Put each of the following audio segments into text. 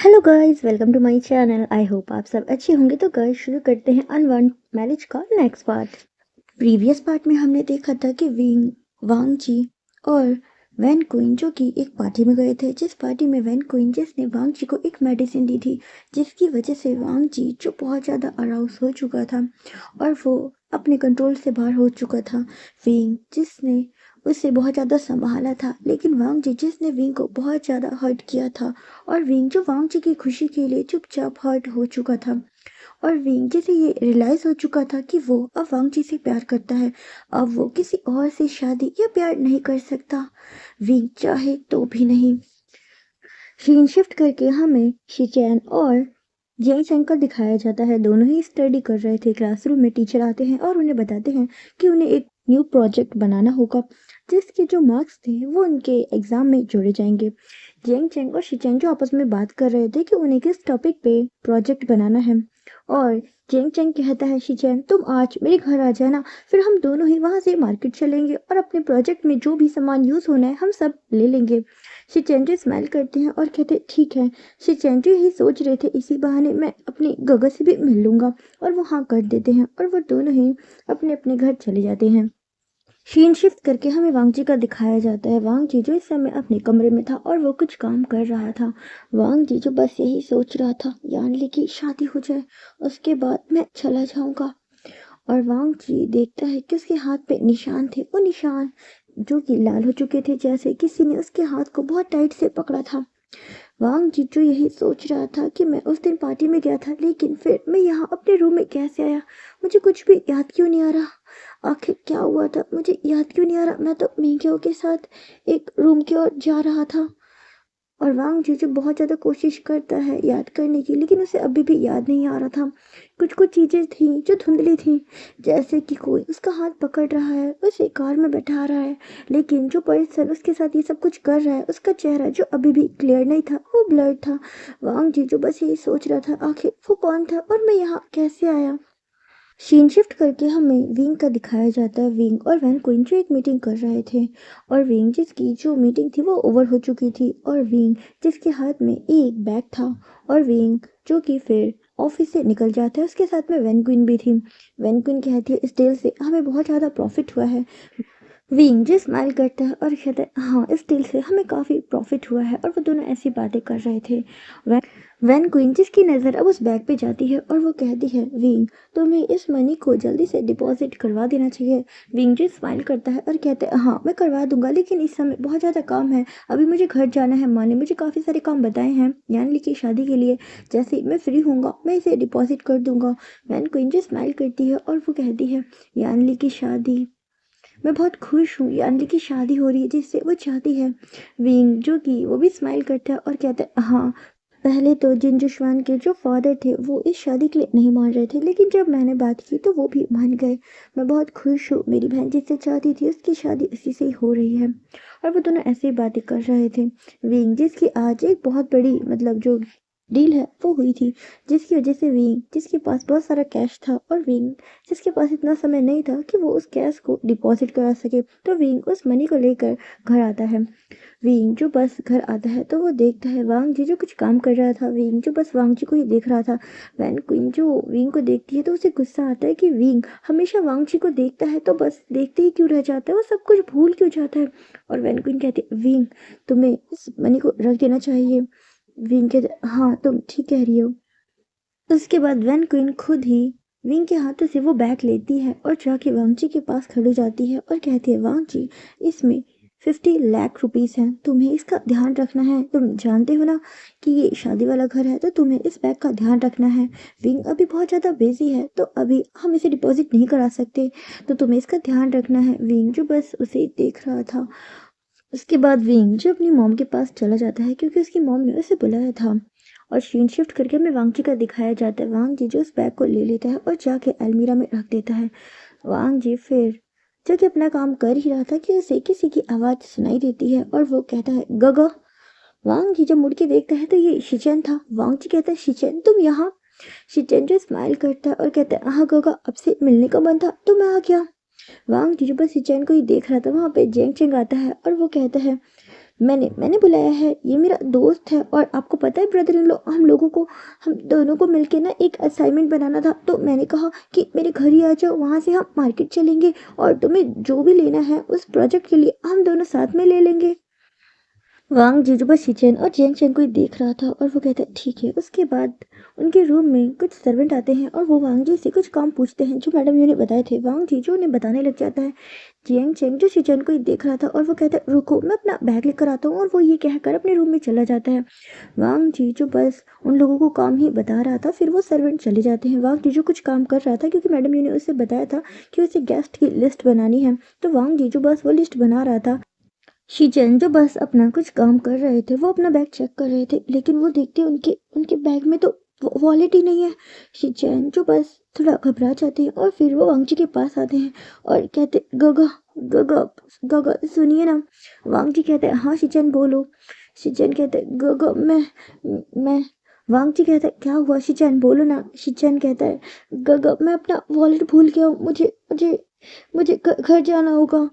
Hello guys, welcome to my channel. I hope आप सब अच्छे होंगे। तो गाइस शुरू करते हैं अनवांट मैरिज का नेक्स्ट पार्ट। प्रीवियस पार्ट में हमने देखा था कि वांग जी और वैन क्वीन जो कि एक पार्टी में गए थे, जिस पार्टी में वैन क्वीन जिसने वांग जी को एक मेडिसिन दी थी, जिसकी वजह से वांग जी जो बहुत ज़्यादा अराउज हो चुका था और वो अपने कंट्रोल से बाहर हो चुका था। विंग जिसने उसे बहुत ज़्यादा संभाला था, लेकिन वांग जी जिसने विंग को बहुत ज़्यादा हर्ट किया था, और विंग जो वांग जी की खुशी के लिए चुपचाप हर्ट हो चुका था, और विंग जिसे ये रियलाइज हो चुका था कि वो अब वांग जी से प्यार करता है। अब वो किसी और से शादी या प्यार नहीं कर सकता, विंग चाहे तो भी नहीं। सीन शिफ्ट करके हमें शिचैन और जेंग चैंग को दिखाया जाता है। दोनों ही स्टडी कर रहे थे। क्लासरूम में टीचर आते हैं और उन्हें बताते हैं कि उन्हें एक न्यू प्रोजेक्ट बनाना होगा, जिसके जो मार्क्स थे वो उनके एग्जाम में जोड़े जाएंगे। जेंग चैंग और शिचैन जो आपस में बात कर रहे थे कि उन्हें किस टॉपिक पे प्रोजेक्ट बनाना है, और जेंग चैंग कहता है शिचैन तुम आज मेरे घर आ जाना, फिर हम दोनों ही वहां से मार्केट चलेंगे और अपने प्रोजेक्ट में जो भी सामान यूज होना है हम सब ले लेंगे। शिचेंद्र स्माइल करते हैं और कहते ठीक है। शिचेंद्र ही सोच रहे थे इसी बहाने मैं अपनी गगा से भी मिल लूंगा, और वो हाँ कर देते हैं और वो दोनों ही अपने अपने घर चले जाते हैं। शीन शिफ्ट करके हमें वांग जी का दिखाया जाता है। वांग जी जो इस समय अपने कमरे में था और वो कुछ काम कर रहा था। वांग जी जो बस यही सोच रहा था यानली की शादी हो जाए, उसके बाद मैं चला जाऊंगा। और वांग जी देखता है कि उसके हाथ पे निशान थे, वो निशान जो कि लाल हो चुके थे, जैसे किसी ने उसके हाथ को बहुत टाइट से पकड़ा था। वांग जिजू यही सोच रहा था कि मैं उस दिन पार्टी में गया था, लेकिन फिर मैं यहाँ अपने रूम में कैसे आया, मुझे कुछ भी याद क्यों नहीं आ रहा। आखिर क्या हुआ था, मुझे याद क्यों नहीं आ रहा। मैं तो मिंग्यो के साथ एक रूम की ओर जा रहा था। और वांग जिजू बहुत ज़्यादा कोशिश करता है याद करने की, लेकिन उसे अभी भी याद नहीं आ रहा था। कुछ कुछ चीज़ें थी जो धुंधली थी, जैसे कि कोई उसका हाथ पकड़ रहा है, उसे कार में बैठा रहा है, लेकिन जो पर्सन उसके साथ ये सब कुछ कर रहा है उसका चेहरा जो अभी भी क्लियर नहीं था, वो ब्लर था। वांग जिजू बस यही सोच रहा था आखिर वो कौन था और मैं यहाँ कैसे आया। सीन शिफ्ट करके हमें विंग का दिखाया जाता है। विंग और वैन क्वीन जो एक मीटिंग कर रहे थे, और विंग जिसकी जो मीटिंग थी वो ओवर हो चुकी थी, और विंग जिसके हाथ में एक बैग था, और विंग जो कि फिर ऑफिस से निकल जाता है। उसके साथ में वैन क्वीन भी थी। वैन क्वीन कहती है इस डील से हमें बहुत ज़्यादा प्रॉफिट हुआ है। विंग जो स्माइल करता है और कहता है हाँ इस डील से हमें काफ़ी प्रॉफिट हुआ है, और वो दोनों ऐसी बातें कर रहे थे। वैन वैन क्वीन जिसकी नज़र अब उस बैग पे जाती है और वो कहती है विंग तुम्हें इस मनी को जल्दी से डिपॉजिट करवा देना चाहिए। विंग जो स्माइल करता है और कहता है हाँ मैं करवा दूंगा, लेकिन इस समय बहुत ज़्यादा काम है, अभी मुझे घर जाना है। माँ ने मुझे काफ़ी सारे काम बताए हैं यानली की शादी के लिए, जैसे ही मैं फ्री होऊंगा मैं इसे डिपॉजिट कर दूंगा। वैन क्वीन जो स्माइल करती है और वो कहती है यानली की शादी, मैं बहुत खुश हूँ यानली की शादी हो रही है जिससे वो चाहती है। विंग जो कि वो भी स्माइल करता है और कहता है हाँ पहले तो जिनजुशवान के जो फादर थे वो इस शादी के लिए नहीं मान रहे थे, लेकिन जब मैंने बात की तो वो भी मान गए। मैं बहुत खुश हूँ, मेरी बहन जिससे चाहती थी उसकी शादी उसी से ही हो रही है। और वो दोनों ऐसे ही बातें कर रहे थे। विंग जिसकी आज एक बहुत बड़ी जो डील है वो हुई थी, जिसकी वजह से विंग जिसके पास बहुत सारा कैश था, और विंग जिसके पास इतना समय नहीं था कि वो उस कैश को डिपॉजिट करा सके, तो विंग उस मनी को लेकर घर आता है। विंग जो बस घर आता है तो वो देखता है वांग जी जो कुछ काम कर रहा था। विंग जो बस वांग जी को ही देख रहा था। वैन क्वीन जो विंग को देखती है तो उसे गुस्सा आता है कि विंग हमेशा वांग जी को देखता है तो बस देखते ही क्यों रह जाता है, वो सब कुछ भूल क्यों जाता है। और वैन क्वीन कहती है विंग तुम्हें इस मनी को रख देना चाहिए। विंग कहते हाँ तुम ठीक कह रही हो। उसके बाद वैन क्वीन खुद ही विंग के हाथों से वो बैग लेती है और जाके वांग जी के पास खड़ी जाती है और कहती है वांग जी इसमें 50 लाख रुपीस हैं, तुम्हें इसका ध्यान रखना है। तुम जानते हो ना कि ये शादी वाला घर है, तो तुम्हें इस बैग का ध्यान रखना है। विंग अभी बहुत ज़्यादा बिजी है तो अभी हम इसे डिपॉजिट नहीं करा सकते, तो तुम्हें इसका ध्यान रखना है। विंग जो बस उसे देख रहा था। उसके बाद विंग जो अपनी मॉम के पास चला जाता है क्योंकि उसकी मॉम ने उसे बुलाया था। और सीन शिफ्ट करके हमें वांग जी का दिखाया जाता है। वांग जी जो उस बैग को ले लेता है और जाके अलमीरा में रख देता है। वांग जी फिर जो कि अपना काम कर ही रहा था कि उसे किसी की आवाज़ सुनाई देती है और वो कहता है गगा। वांग जी जब मुड़ के देखता है तो ये शिचन था। वांग जी कहता है शिचन तुम यहाँ। शिचन जो स्माइल करता है और कहता है हाँ गगा, अब से मिलने का मन था तो मैं आ गया। वांग जी जो बस शिचन को ही देख रहा था, वहाँ पे जेंग चेंग आता है और वो कहता है मैंने मैंने बुलाया है, ये मेरा दोस्त है और आपको पता है ब्रदर इन लॉ, हम दोनों को मिलके ना एक असाइनमेंट बनाना था, तो मैंने कहा कि मेरे घर ही आ जाओ, वहाँ से हम मार्केट चलेंगे और तुम्हें जो भी लेना है उस प्रोजेक्ट के लिए हम दोनों साथ में ले लेंगे। वांग जीजू बस शिचेन और जियांग चेंग को ही देख रहा था और वो कहता है ठीक है। उसके बाद उनके रूम में कुछ सर्वेंट आते हैं और वो वांग जी से कुछ काम पूछते हैं जो मैडम जी ने बताए थे। वांग जीजू उन्हें बताने लग जाता है। जियांग चेंग जो शिचेन को ही देख रहा था और वो कहता है रुको मैं अपना बैग लेकर आता हूँ, और वो ये कहकर अपने रूम में चला जाता है। वांग जीजू बस उन लोगों को काम ही बता रहा था, फिर वो सर्वेंट चले जाते हैं। वांग जीजू कुछ काम कर रहा था क्योंकि मैडम जी ने उसे बताया था कि उसे गेस्ट की लिस्ट बनानी है, तो वांग जीजू बस वो लिस्ट बना रहा था। शीचेन जो बस अपना कुछ काम कर रहे थे, वो अपना बैग चेक कर रहे थे, लेकिन वो देखते उनके उनके बैग में तो वॉलेट ही नहीं है। शीचेन जो बस थोड़ा घबरा जाते हैं और फिर वो वांगजी के पास आते हैं और कहते गगा गगा गगा सुनिए ना। वांगजी कहते हैं हाँ शीचेन बोलो। शीचेन कहते गगा मैं वांगजी कहता है क्या हुआ शीचेन बोलो ना। शीचेन कहता है गगा मैं अपना वॉलेट भूल गया हूँ, मुझे मुझे मुझे घर जाना होगा।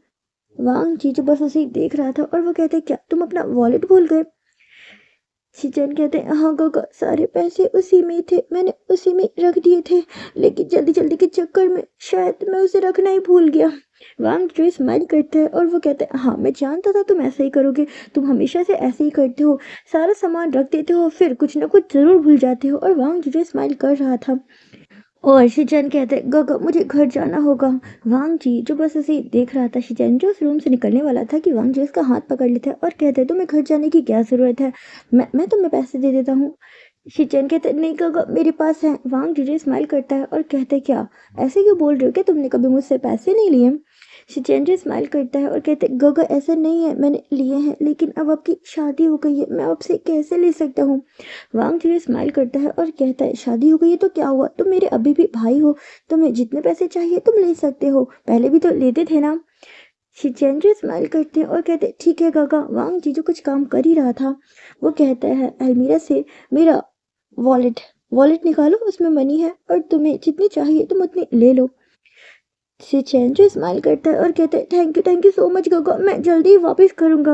वांग जीजू बस उसे ही देख रहा था और वो कहते क्या तुम अपना वॉलेट भूल गए। शिचन कहते हाँ गगा सारे पैसे उसी में थे, मैंने उसी में रख दिए थे, लेकिन जल्दी जल्दी के चक्कर में शायद मैं उसे रखना ही भूल गया। वांग जो स्माइल करता है और वो कहते हैं हाँ मैं जानता था तुम ऐसा ही करोगे, तुम हमेशा से ऐसे ही करते हो, सारा सामान रख देते हो फिर कुछ ना कुछ जरूर भूल जाते हो। और वांग जो स्माइल कर रहा था और शिचन कहते गगा मुझे घर जाना होगा। वांग जी जो बस उसे देख रहा था, शिचन जो उस रूम से निकलने वाला था कि वांग जी उसका हाथ पकड़ लेता है और कहते तुम्हें घर जाने की क्या जरूरत है, मैं तुम्हें पैसे दे देता हूँ। शिचन कहते नहीं गगा मेरे पास है। वांग जी स्माइल करता है और कहते क्या ऐसे क्यों बोल रहे हो, क्या तुमने कभी मुझसे पैसे नहीं लिए। शिचेंद्र स्माइल करता है और कहते गगा ऐसा नहीं है, मैंने लिए हैं, लेकिन अब आपकी शादी हो गई है, मैं आपसे कैसे ले सकता हूँ। वांग जी स्माइल करता है और कहता है शादी हो गई है तो क्या हुआ, तुम मेरे अभी भी भाई हो, तुम्हें जितने पैसे चाहिए तुम ले सकते हो, पहले भी तो लेते थे ना। शिचेंद्र स्माइल करते हैं और कहते ठीक है गगा। वांग जी जो कुछ काम कर ही रहा था वो कहता है अलमीरा से मेरा वॉलेट वॉलेट निकालो, उसमें मनी है और तुम्हें जितनी चाहिए तुम उतनी ले लो। शिचेन जो स्माइल करता है और कहता है थैंक यू सो मच गगा, मैं जल्दी ही वापस करूंगा।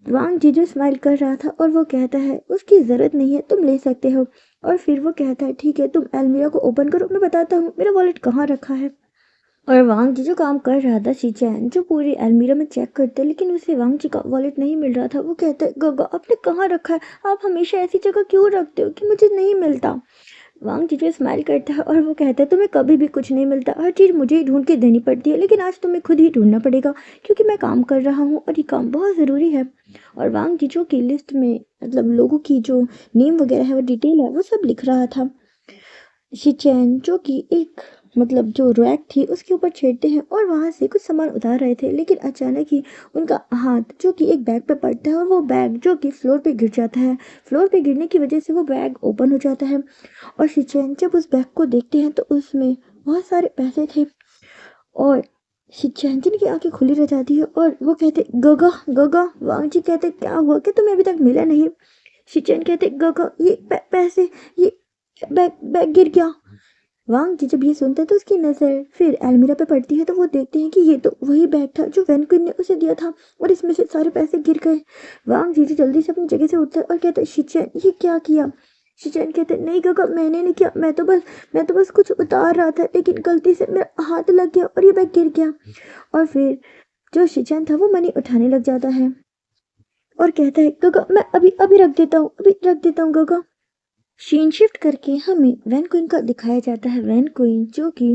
वांग जीजू स्माइल कर रहा था और वो कहता है उसकी जरूरत नहीं है, तुम ले सकते हो। और फिर वो कहता है ठीक है तुम अलमीरा को ओपन करो, मैं बताता हूँ मेरा वॉलेट कहाँ रखा है। और वांग जी जो काम कर रहा था शिचैन जो पूरी अलमीरा में चेक करते, लेकिन उसे वांग जी का वॉलेट नहीं मिल रहा था। वो कहता है गगा आपने कहाँ रखा है, आप हमेशा ऐसी जगह क्यों रखते हो कि मुझे नहीं मिलता। वांग जीजू स्माइल करता है और वो कहता है तुम्हें कभी भी कुछ नहीं मिलता, हर चीज़ मुझे ही ढूंढ के देनी पड़ती है, लेकिन आज तुम्हें खुद ही ढूंढना पड़ेगा क्योंकि मैं काम कर रहा हूँ और ये काम बहुत ज़रूरी है। और वांग जीजू की लिस्ट में मतलब लोगों की जो नेम वगैरह है वो डिटेल है वो सब लिख रहा था। शिचैन जो कि एक मतलब जो रैक थी उसके ऊपर छेड़ते हैं और वहां से कुछ सामान उतार रहे थे, लेकिन अचानक ही उनका हाथ जो कि एक बैग पे पड़ता है और वो बैग जो कि फ्लोर पे गिर जाता है। फ्लोर पे गिरने की वजह से वो बैग ओपन हो जाता है और शिचैन जब उस बैग को देखते हैं तो उसमें बहुत सारे पैसे थे और शिचैन की आंखें खुली रह जाती है और वो कहते गगा गगा। वांग जी कहते क्या हुआ कि तुम्हें अभी तक मिला नहीं। शिचैन कहते गगा ये पैसे, ये बैग बैग गिर गया। वांग जी जब ये सुनते हैं तो उसकी नजर फिर अलमीरा पे पड़ती है, तो वो देखते हैं कि ये तो वही बैग था जो वैन क्वीन ने उसे दिया था और इसमें से सारे पैसे गिर गए। वांग जी जल्दी से अपनी जगह से उठते हैं और कहते हैं शिचैन ये क्या किया। शिचैन कहते नहीं गगा मैंने नहीं किया, मैं तो बस कुछ उतार रहा था, लेकिन गलती से मेरा हाथ लग गया और ये बैग गिर गया। और फिर जो शिचैन था वो मनी उठाने लग जाता है और कहता है गगा मैं अभी अभी रख देता हूँ गगा। सीन शिफ्ट करके हमें वैन क्वीन का दिखाया जाता है। वैन क्वीन जो कि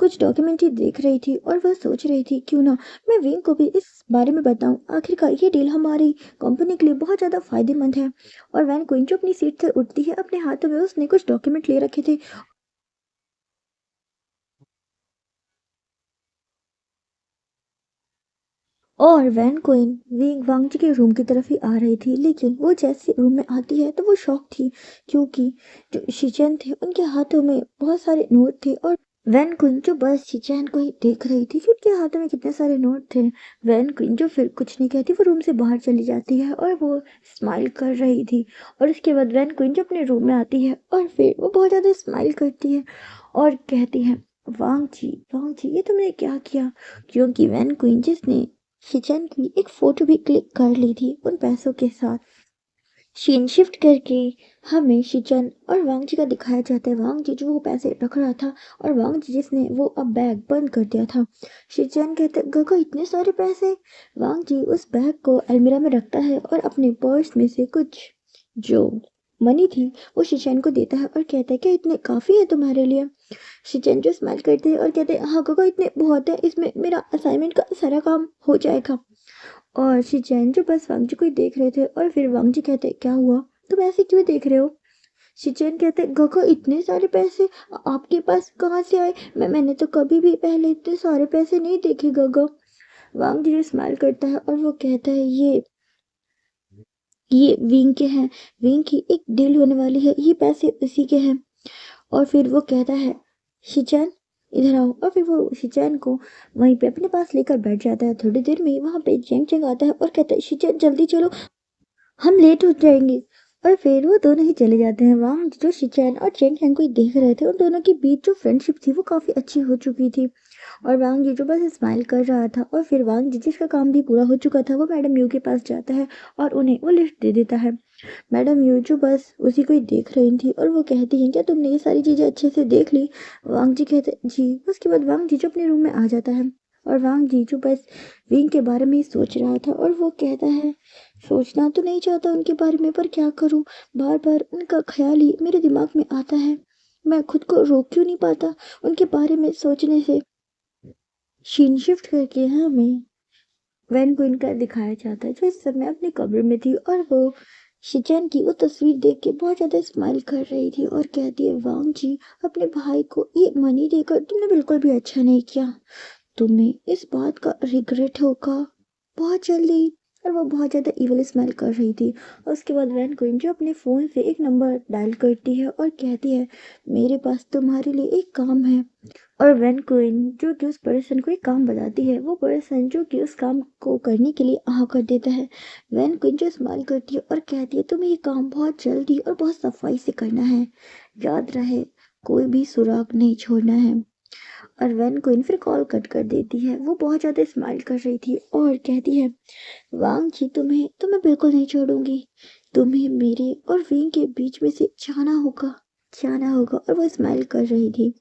कुछ डॉक्यूमेंट्री देख रही थी और वह सोच रही थी क्यों ना मैं विंग को भी इस बारे में बताऊं, आखिरकार ये डील हमारी कंपनी के लिए बहुत ज़्यादा फायदेमंद है। और वैन क्वीन जो अपनी सीट से उठती है अपने हाथों में उसने कुछ डॉक्यूमेंट ले रखे थे और वैन क्वीन विंग वांगजी के रूम की तरफ ही आ रही थी, लेकिन वो जैसे रूम में आती है तो वो शॉक थी क्योंकि जो शिचैन थे उनके हाथों में बहुत सारे नोट थे और वैन क्वीन जो बस शिचैन को ही देख रही थी कि उनके हाथों में कितने सारे नोट थे। वैन क्वीन जो फिर कुछ नहीं कहती वो रूम से बाहर चली जाती है और वो स्माइल कर रही थी। और उसके बाद वैन क्वीन जो अपने रूम में आती है और फिर वो बहुत ज़्यादा स्माइल करती है और कहती है वांग जी ये तुमने क्या किया। क्योंकि वैन क्वीन जिसने शिचन की एक फ़ोटो भी क्लिक कर ली थी उन पैसों के साथ। सीन शिफ्ट करके हमें शिचन और वांगजी का दिखाया जाता है। वांगजी जो वो पैसे रख रहा था और वांगजी जिसने वो अब बैग बंद कर दिया था। शिचन कहते गगा इतने सारे पैसे। वांगजी उस बैग को अलमीरा में रखता है और अपने पर्स में से कुछ जो मनी थी वो शिचन को देता है और कहता है क्या इतने काफ़ी है तुम्हारे लिए। शिचन जो स्माइल करते हैं और कहते हैं हाँ गगा इतने बहुत है, इसमें मेरा असाइनमेंट का सारा काम हो जाएगा। और शिचैन जो बस वांगजी को ही देख रहे थे और फिर वांगजी कहते क्या हुआ, तुम ऐसे क्यों देख रहे हो। शिचैन कहते गगा इतने सारे पैसे आपके पास कहाँ से आए, मैंने तो कभी भी पहले इतने सारे पैसे नहीं देखे गगा। वांगजी जो स्माइल करता है और वो कहता है ये विंग के हैं, विंग की एक डील होने वाली है, ये पैसे उसी के हैं। और फिर वो कहता है शिचैन इधर आओ, और फिर वो शिचैन को वहीं पे अपने पास लेकर बैठ जाता है। थोड़ी देर में वहां पे चेंग चेंग आता है और कहता है शिचैन जल्दी चलो हम लेट हो जाएंगे। और फिर वो दोनों ही चले जाते हैं। वहाँ जो शिचैन और चेंग चेंग को ही देख रहे थे उन दोनों के बीच जो फ्रेंडशिप थी वो काफ़ी अच्छी हो चुकी थी। और वांग जी जो बस स्माइल कर रहा था और फिर वांग जी जिसका काम भी पूरा हो चुका था वो मैडम यू के पास जाता है और उन्हें वो लिफ्ट दे देता है। मैडम यू जो बस उसी को ही देख रही थी और वो कहती हैं क्या तुमने ये सारी चीज़ें अच्छे से देख ली। वांग जी कहते जी। उसके बाद वांग जी जो अपने रूम में आ जाता है और वांग जी जो बस विंग के बारे में ही सोच रहा था और वो कहता है सोचना तो नहीं चाहता उनके बारे में पर क्या करूं, बार बार उनका ख्याल ही मेरे दिमाग में आता है, मैं खुद को रोक क्यों नहीं पाता उनके बारे में सोचने से। सीन शिफ्ट करके हमें वैन क्वीन का दिखाया जाता है जो इस समय अपने कब्र में थी और वो शिचैन की वो तस्वीर देख के बहुत ज्यादा स्माइल कर रही थी और कहती है वांग जी अपने भाई को ये मनी देकर तुमने बिल्कुल भी अच्छा नहीं किया, तुम्हें इस बात का रिग्रेट होगा बहुत जल्दी। और वो बहुत ज़्यादा इवल स्माइल कर रही थी। और उसके बाद वैन क्वीन जो अपने फ़ोन से एक नंबर डायल करती है और कहती है मेरे पास तुम्हारे लिए एक काम है। और वैन क्वीन जो कि उस पर्सन को एक काम बताती है वो पर्सन जो कि उस काम को करने के लिए हाँ कर देता है। वैन क्वीन जो स्माइल करती है और कहती है तुम्हें ये काम बहुत जल्दी और बहुत सफाई से करना है, याद रहे कोई भी सुराग नहीं छोड़ना है। और वैन क्वीन फिर कॉल कट कर देती है। वो बहुत ज़्यादा स्माइल कर रही थी और कहती है वांग जी तुम्हें तो मैं बिल्कुल नहीं छोड़ूंगी, तुम्हें मेरे और विंग के बीच में से जाना होगा। और वो स्माइल कर रही थी।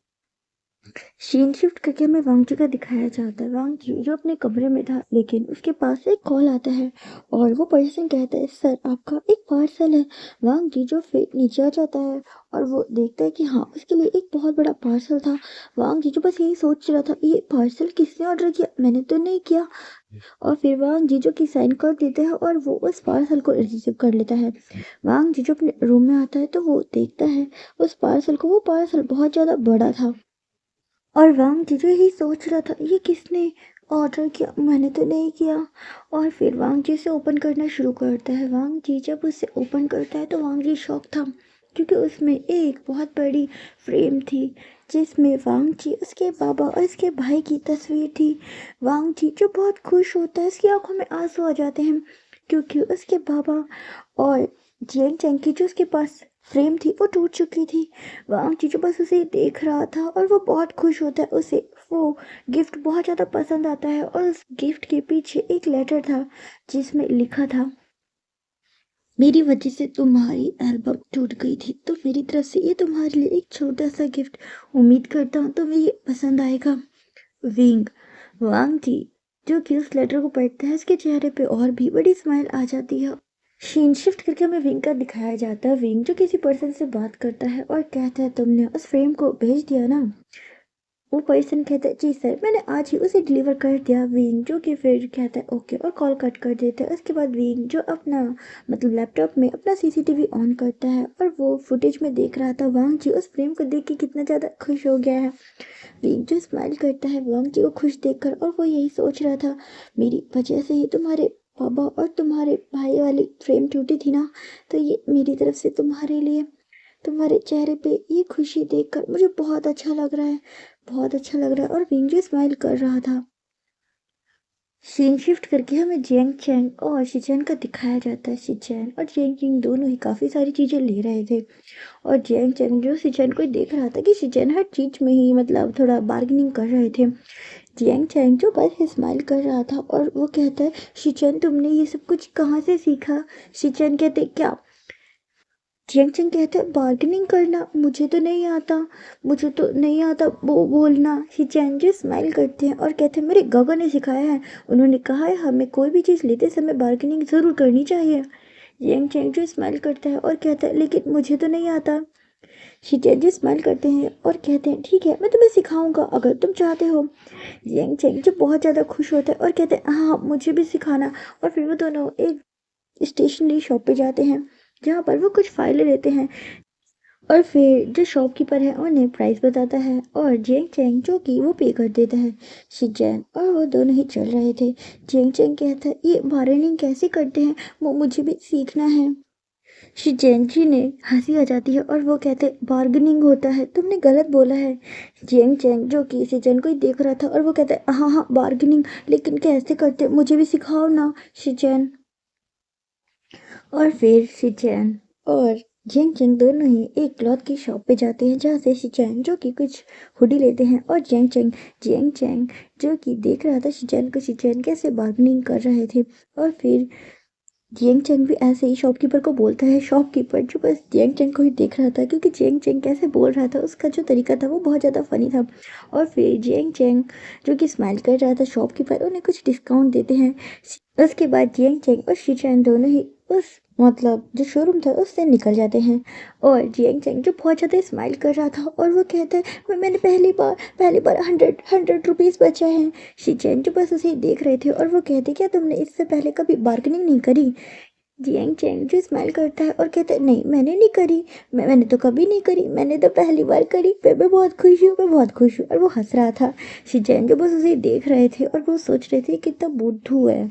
सीन शिफ्ट करके हमें वांगजी का दिखाया जाता है। वांगजी जो अपने कमरे में था लेकिन उसके पास एक कॉल आता है और वो पर्सन कहता है सर आपका एक पार्सल है। वांगजी जो फिर नीचे आ जाता है और वो देखता है कि हाँ उसके लिए एक बहुत बड़ा पार्सल था। वांगजी जो बस यही सोच रहा था ये पार्सल किसने ऑर्डर किया, मैंने तो नहीं किया। और फिर वांग जी जो कि साइन कर देते हैं और वो उस पार्सल को रिसीव कर लेता है। वांग जी जो अपने रूम में आता है तो वो देखता है उस पार्सल को, वो पार्सल बहुत ज़्यादा बड़ा था। और वांग जी जो ही सोच रहा था ये किसने ऑर्डर किया, मैंने तो नहीं किया। और फिर वांग जी से ओपन करना शुरू करता है। वांग जी जब उसे ओपन करता है तो वांग जी शॉक था क्योंकि उसमें एक बहुत बड़ी फ्रेम थी जिसमें वांग जी उसके बाबा और उसके भाई की तस्वीर थी। वांग जी जो बहुत खुश होता है उसकी आंखों में आंसू आ जाते हैं क्योंकि उसके बाबा और जेन चैंग की जो उसके पास फ्रेम थी वो टूट चुकी थी। वांग जी जो बस उसे देख रहा था और वो बहुत खुश होता है, उसे वो गिफ्ट बहुत ज़्यादा पसंद आता है और उस गिफ्ट के पीछे एक लेटर था जिसमें लिखा था मेरी वजह से तुम्हारी एल्बम टूट गई थी तो मेरी तरफ से ये तुम्हारे लिए एक छोटा सा गिफ्ट, उम्मीद करता हूँ तुम्हें ये पसंद आएगा। विंग। वांग जी जो कि उस लेटर को पढ़ता है उसके चेहरे पे और भी बड़ी स्माइल आ जाती है। सीन शिफ्ट करके हमें विंग का दिखाया जाता है। विंग जो किसी पर्सन से बात करता है और कहता है तुमने उस फ्रेम को भेज दिया ना। वो पर्सन कहता है जी सर मैंने आज ही उसे डिलीवर कर दिया। विंग जो कि फिर कहता है ओके और कॉल कट कर देता है। उसके बाद विंग जो अपना मतलब लैपटॉप में अपना सीसीटीवी ऑन करता है और वो फुटेज में देख रहा था वांग जी उस फ्रेम को देख के कितना ज़्यादा खुश हो गया है। विंग जो स्माइल करता है वांग जी को खुश देखकर और वो यही सोच रहा था मेरी वजह से ही तुम्हारे पापा और तुम्हारे भाई वाली फ्रेम टूटी थी ना, तो ये मेरी तरफ से तुम्हारे लिए, तुम्हारे चेहरे पे ये खुशी देखकर मुझे बहुत अच्छा लग रहा है, बहुत अच्छा लग रहा है। और विंग जो स्माइल कर रहा था। सीन शिफ्ट करके हमें जियांग चैंग और शिचैन का दिखाया जाता है। शिचैन और जियांग चैंग दोनों ही काफ़ी सारी चीज़ें ले रहे थे और जियांग चैंग जो शिचैन को देख रहा था कि शिचैन हर चीज़ में ही मतलब थोड़ा बार्गेनिंग कर रहे थे। जियांग चैंग जो बस स्माइल कर रहा था और वो कहता है, शिचैन तुमने ये सब कुछ कहाँ से सीखा? शिचैन कहते क्या? जियांग चैंग कहते हैं, बार्गेनिंग करना मुझे तो नहीं आता, मुझे तो नहीं आता वो बोलना। शिचैन जी स्माइल करते हैं और कहते हैं, मेरे गगो ने सिखाया है, उन्होंने कहा है हमें कोई भी चीज़ लेते समय बार्गेनिंग ज़रूर करनी चाहिए। जियांग चैंग जो स्माइल करता है और कहता है, लेकिन मुझे तो नहीं आता। शिचैन जी स्माइल करते हैं और कहते हैं, ठीक है मैं तुम्हें सिखाऊंगा अगर तुम चाहते हो। जियांग चैंग जो बहुत ज़्यादा खुश होता है और कहते हैं, हाँ मुझे भी सिखाना। और फिर वो दोनों एक स्टेशनरी शॉप पे जाते हैं जहाँ पर वो कुछ फाइलें लेते हैं और फिर जो शॉपकीपर है उन्हें प्राइस बताता है और जेंग चेंग जो कि वो पे कर देता है। शिजैन और वो दोनों ही चल रहे थे। जेंग चेंग कहता है, ये बार्गेनिंग कैसे करते हैं, वो मुझे भी सीखना है। शिजैन जी ने हंसी आ जाती है और वो कहते हैं, बार्गेनिंग होता है, तुमने गलत बोला है। जेंग चेंग जो कि शिजैन को ही देख रहा था और वो कहता है, हाँ हाँ बार्गेनिंग, लेकिन कैसे करते मुझे भी सिखाओ ना शिजैन। और फिर शिचैन और जियांग चैंग दोनों ही एक क्लॉथ की शॉप पे जाते हैं जहाँ से शिचैन जो कि कुछ हुडी लेते हैं और जियांग चैंग जो कि देख रहा था शिचैन को, शिचैन कैसे बार्गेनिंग कर रहे थे। और फिर जियांग चैंग भी ऐसे ही शॉपकीपर को बोलता है। शॉपकीपर जो बस जियांग चैंग को ही देख रहा था क्योंकि जियांग चैंग कैसे बोल रहा था, उसका जो तरीका था वो बहुत ज़्यादा फनी था। और फिर जियांग चैंग जो कि स्माइल कर रहा था, शॉपकीपर उन्हें कुछ डिस्काउंट देते हैं। उसके बाद जियांग चैंग और शिचैन दोनों ही उस मतलब जो शोरूम था उससे निकल जाते हैं और जियांग चैंग जो बहुत ज़्यादा स्माइल कर रहा था और वो कहता है, मैंने पहली बार 100 रुपीज़ बचा है। शिचैन जो बस उसे ही देख रहे थे और वो कहते, क्या तुमने इससे पहले कभी बार्गेनिंग नहीं करी? जियांग चैंग जो स्माइल करता है और कहता है, नहीं मैंने नहीं करी, मैंने तो कभी नहीं करी, मैंने तो पहली बार करी, मैं बहुत खुश हूँ, मैं बहुत खुश हूँ। और वो हंस रहा था। शिचैन जो बस उसे ही देख रहे थे और वो सोच रहे थे कितना बुद्धू है।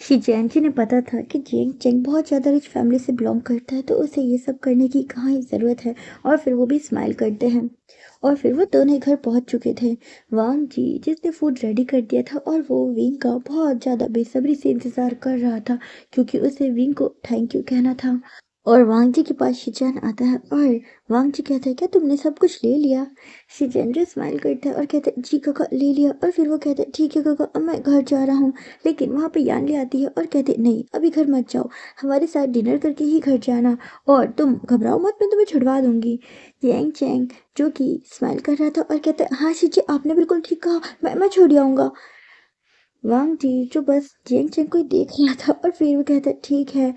शिजैन जी ने पता था कि जियांग चैंग बहुत ज़्यादा रिच फैमिली से बिलोंग करता है तो उसे ये सब करने की कहाँ ही ज़रूरत है। और फिर वो भी स्माइल करते हैं और फिर वो दोनों ही घर पहुंच चुके थे। वांग जी जिसने फूड रेडी कर दिया था और वो विंग का बहुत ज़्यादा बेसब्री से इंतज़ार कर रहा था क्योंकि उसे विंग को थैंक यू कहना था। और वांग जी के पास शिजैन आता है और वांग जी कहता है, क्या तुमने सब कुछ ले लिया? शिजैन जो स्माइल करता है और कहता है, जी काका ले लिया। और फिर वो कहता है, ठीक है काका अब मैं घर जा रहा हूँ। लेकिन वहाँ पे यानली आती है और कहते, नहीं अभी घर मत जाओ, हमारे साथ डिनर करके ही घर जाना और तुम घबराओ मत, मैं तुम्हें छुड़वा दूंगी। जियांग चैंग जो कि स्माइल कर रहा था और कहता है, हाँ शिजी आपने बिल्कुल ठीक कहा, मैं छोड़ आऊंगा। वांग जी जो बस जियांग चैंग को ही देख रहा था और फिर वो कहता है, ठीक है।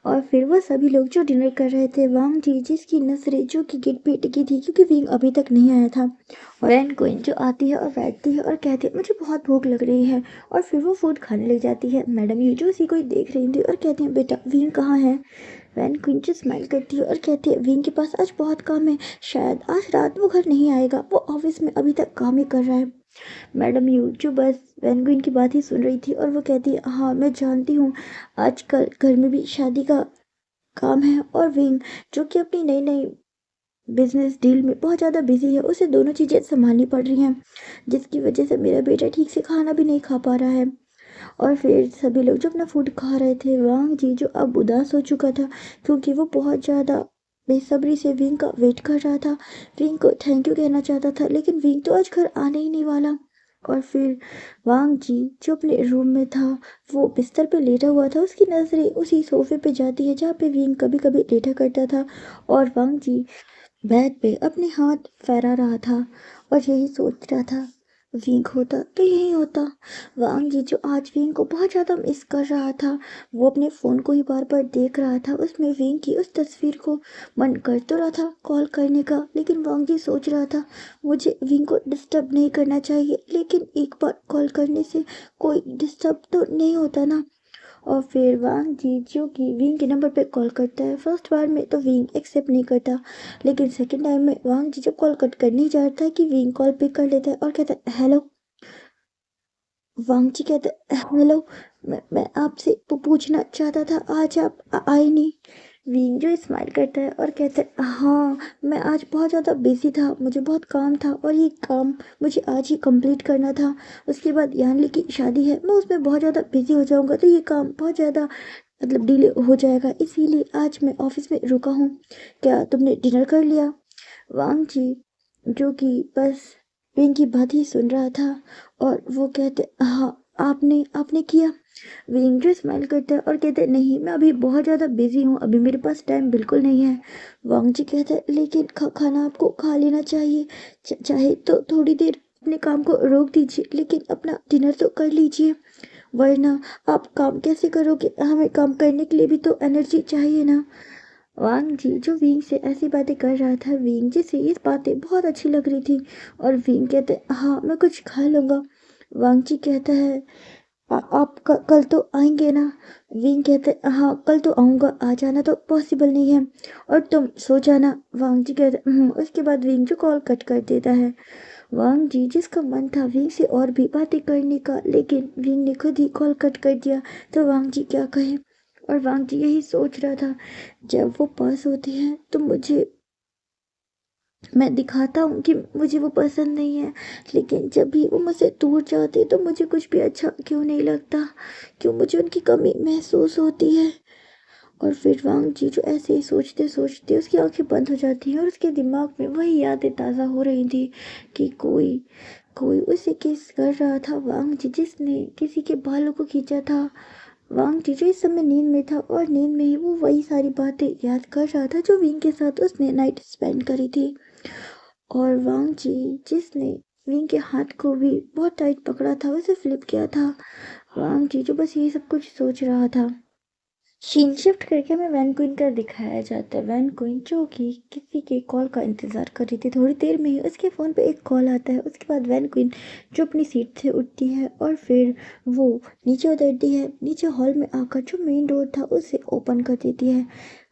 और फिर वो सभी लोग जो डिनर कर रहे थे, वांग जी जिसकी नजरें जो कि गेट पे टिकी थी क्योंकि विंग अभी तक नहीं आया था। और वैन क्वीन जो आती है और बैठती है और कहती है, मुझे बहुत भूख लग रही है। और फिर वो फूड खाने लग जाती है। मैडम यू जो उसी को ही देख रही थी और कहती है, बेटा विंग कहाँ है? वैन क्वीन जो स्माइल करती है और कहती है, विंग के पास आज बहुत काम है, शायद आज रात वो घर नहीं आएगा, वो ऑफिस में अभी तक काम ही कर रहा है। मैडम यू जो बस पेंगुइन की बात ही सुन रही थी और वो कहती है, हाँ मैं जानती हूँ, आजकल घर में भी शादी का काम है और विंग जो कि अपनी नई नई बिजनेस डील में बहुत ज़्यादा बिजी है, उसे दोनों चीज़ें संभालनी पड़ रही हैं जिसकी वजह से मेरा बेटा ठीक से खाना भी नहीं खा पा रहा है। और फिर सभी लोग जो अपना फूड खा रहे थे, वांग जी जो अब उदास हो चुका था क्योंकि वो बहुत ज़्यादा बेसब्री से विंग का वेट कर रहा था, विंग को थैंक यू कहना चाहता था, लेकिन विंग तो आज घर आने ही नहीं वाला। और फिर वांग जी जो अपने रूम में था वो बिस्तर पे लेटा हुआ था, उसकी नज़रें उसी सोफे पे जाती है जहाँ पे विंग कभी कभी लेटा करता था। और वांग जी बेड पे अपने हाथ फहरा रहा था और यही सोच रहा था, विंग होता तो यही होता। वांग जी जो आज विंग को बहुत ज़्यादा मिस कर रहा था, वो अपने फ़ोन को ही बार बार देख रहा था, उसमें विंग की उस तस्वीर को मन कर तो रहा था कॉल करने का, लेकिन वांग जी सोच रहा था, मुझे विंग को डिस्टर्ब नहीं करना चाहिए, लेकिन एक बार कॉल करने से कोई डिस्टर्ब तो नहीं होता ना। और फिर वांग जी जो कि विंग के नंबर पे कॉल करता है। फर्स्ट बार में तो विंग एक्सेप्ट नहीं करता, लेकिन सेकंड टाइम में वांग जी जब कॉल कट करने जाता है कि विंग कॉल पिक कर लेता है और कहता है, हेलो। वांग जी कहता है, हेलो, मैं आपसे पूछना चाहता था आज आप आए नहीं। विंग जो स्माइल करता है और कहता है हाँ, मैं आज बहुत ज़्यादा बिजी था, मुझे बहुत काम था और ये काम मुझे आज ही कंप्लीट करना था। उसके बाद यानली की शादी है, मैं उसमें बहुत ज़्यादा बिजी हो जाऊँगा तो ये काम बहुत ज़्यादा मतलब डिले हो जाएगा, इसीलिए आज मैं ऑफिस में रुका हूँ। क्या तुमने डिनर कर लिया? वांग जी जो कि बस विंग की बात ही सुन रहा था और वो कहते हाँ, आपने आपने किया। विंग जो स्माइल करता है और कहते नहीं, मैं अभी बहुत ज़्यादा बिजी हूँ, अभी मेरे पास टाइम बिल्कुल नहीं है। वांग जी कहते हैं लेकिन खाना आपको खा लेना चाहिए, चाहे तो थोड़ी देर अपने काम को रोक दीजिए लेकिन अपना डिनर तो कर लीजिए, वरना आप काम कैसे करोगे, हमें काम करने के लिए भी तो एनर्जी चाहिए ना। वांग जी जो विंग से ऐसी बातें कर रहा था, विंग जी से ये बातें बहुत अच्छी लग रही थी और विंग कहते हाँ, मैं कुछ खा लूँगा। वांग जी कहता है आप कल तो आएंगे ना? विंग कहते हाँ, कल तो आऊँगा, आ जाना तो पॉसिबल नहीं है और तुम सो जाना। वांग जी कहते उसके बाद विंग जो कॉल कट कर देता है। वांग जी जिसका मन था विंग से और भी बातें करने का, लेकिन विंग ने खुद ही कॉल कट कर दिया तो वांग जी क्या कहे। और वांग जी यही सोच रहा था, जब वो पास होती है तो मैं दिखाता हूँ कि मुझे वो पसंद नहीं है, लेकिन जब भी वो मुझसे दूर जाते तो मुझे कुछ भी अच्छा क्यों नहीं लगता, क्यों मुझे उनकी कमी महसूस होती है। और फिर वांग जी जो ऐसे ही सोचते सोचते उसकी आंखें बंद हो जाती हैं और उसके दिमाग में वही यादें ताज़ा हो रही थी कि कोई कोई उसे किस कर रहा था, वांग जी जिसने किसी के बालों को खींचा था। वांग जी जो इस समय नींद में था और नींद में ही वो वही सारी बातें याद कर रहा था जो विंग के साथ उसने नाइट स्पेंड करी थी। और वांग जी जिसने विंग के हाथ को भी बहुत टाइट पकड़ा था, उसे फ्लिप किया था। वांग जी जो बस ये सब कुछ सोच रहा था। सीन शिफ्ट करके हमें वैन क्वीन का दिखाया जाता है। वैन क्वीन जो कि किसी के कॉल का इंतज़ार कर रही थी, थोड़ी देर में ही उसके फ़ोन पे एक कॉल आता है। उसके बाद वैन क्वीन जो अपनी सीट से उठती है और फिर वो नीचे उतरती है, नीचे हॉल में आकर जो मेन डोर था उसे ओपन कर देती है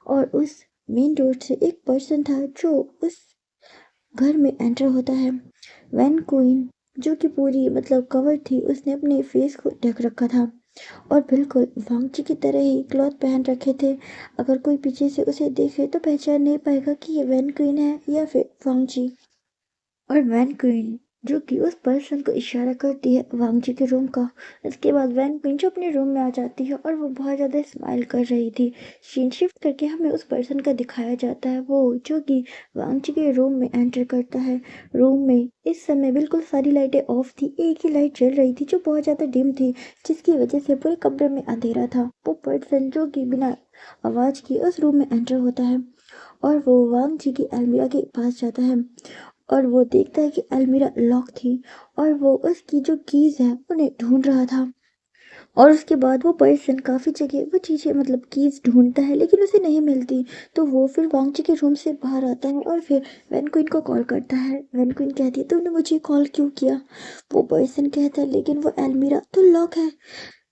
और उस मेन डोर से एक पर्सन था जो उस घर में एंटर होता है। वैन क्वीन जो कि पूरी मतलब कवर थी, उसने अपने फेस को ढक रखा था और बिल्कुल वांगची की तरह ही क्लॉथ पहन रखे थे। अगर कोई पीछे से उसे देखे तो पहचान नहीं पाएगा कि ये वैन क्वीन है या फिर वांगची। और वैन क्वीन जो कि उस पर्सन को इशारा करती है वांगची के रूम का। इसके बाद वैन क्वीन जो अपने रूम में आ जाती है और वो बहुत ज़्यादा स्माइल कर रही थी। सीन शिफ्ट करके हमें उस पर्सन का दिखाया जाता है, वो जो कि वांगची के रूम में एंटर करता है। रूम में इस समय बिल्कुल सारी लाइटें ऑफ थी, एक ही लाइट जल रही थी जो बहुत ज़्यादा डिम थी, जिसकी वजह से पूरे कमरे में अंधेरा था। वो पर्सन जो कि बिना आवाज़ के उस रूम में एंटर होता है और वो वांग जी की अलमीरा के पास जाता है और वो देखता है कि अलमीरा लॉक थी और वो उसकी जो कीज है उन्हें ढूंढ रहा था। और उसके बाद वो पर्सन काफ़ी जगह वो चीज़ें मतलब कीज ढूंढता है लेकिन उसे नहीं मिलती, तो वो फिर वांगची के रूम से बाहर आता है और फिर वैन क्वीन को कॉल करता है। वैन क्वीन कहती है तुमने मुझे कॉल क्यों किया? वो पर्सन कहता है लेकिन वो अलमीरा तो लॉक है।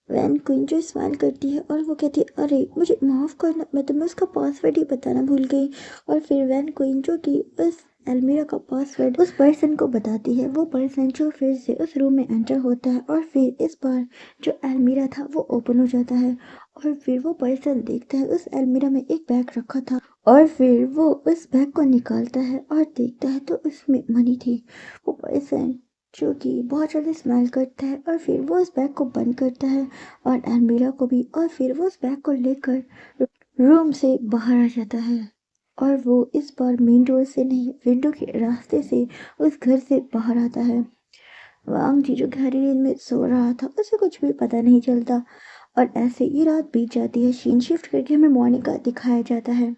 वैन क्वीन जो स्माइल करती है और वो कहती है अरे मुझे माफ़ करना, मैं तुम्हें उसका पासवर्ड ही बताना भूल गई। और फिर वैन क्वीन जो कि उस अलमीरा का पासवर्ड उस पर्सन को बताती है। वो पर्सन जो फिर से उस रूम में एंटर होता है और फिर इस बार जो अलमीरा था वो ओपन हो जाता है और फिर वो पर्सन देखता है उस अलमीरा में एक बैग रखा था और फिर वो उस बैग को निकालता है और देखता है तो उसमें मनी थी। वो पर्सन जो कि बहुत ज़्यादा स्माइल करता है और फिर वो उस बैग को बंद करता है और अलमीरा को भी, और फिर वो उस बैग को लेकर रूम से बाहर आ जाता है और वो इस बार मेन डोर से नहीं विंडो के रास्ते से उस घर से बाहर आता है। वांग जी जो गहरी नींद में सो रहा था उसे कुछ भी पता नहीं चलता और ऐसे ही रात बीत जाती है। सीन शिफ्ट करके हमें मॉर्निंग का दिखाया जाता है।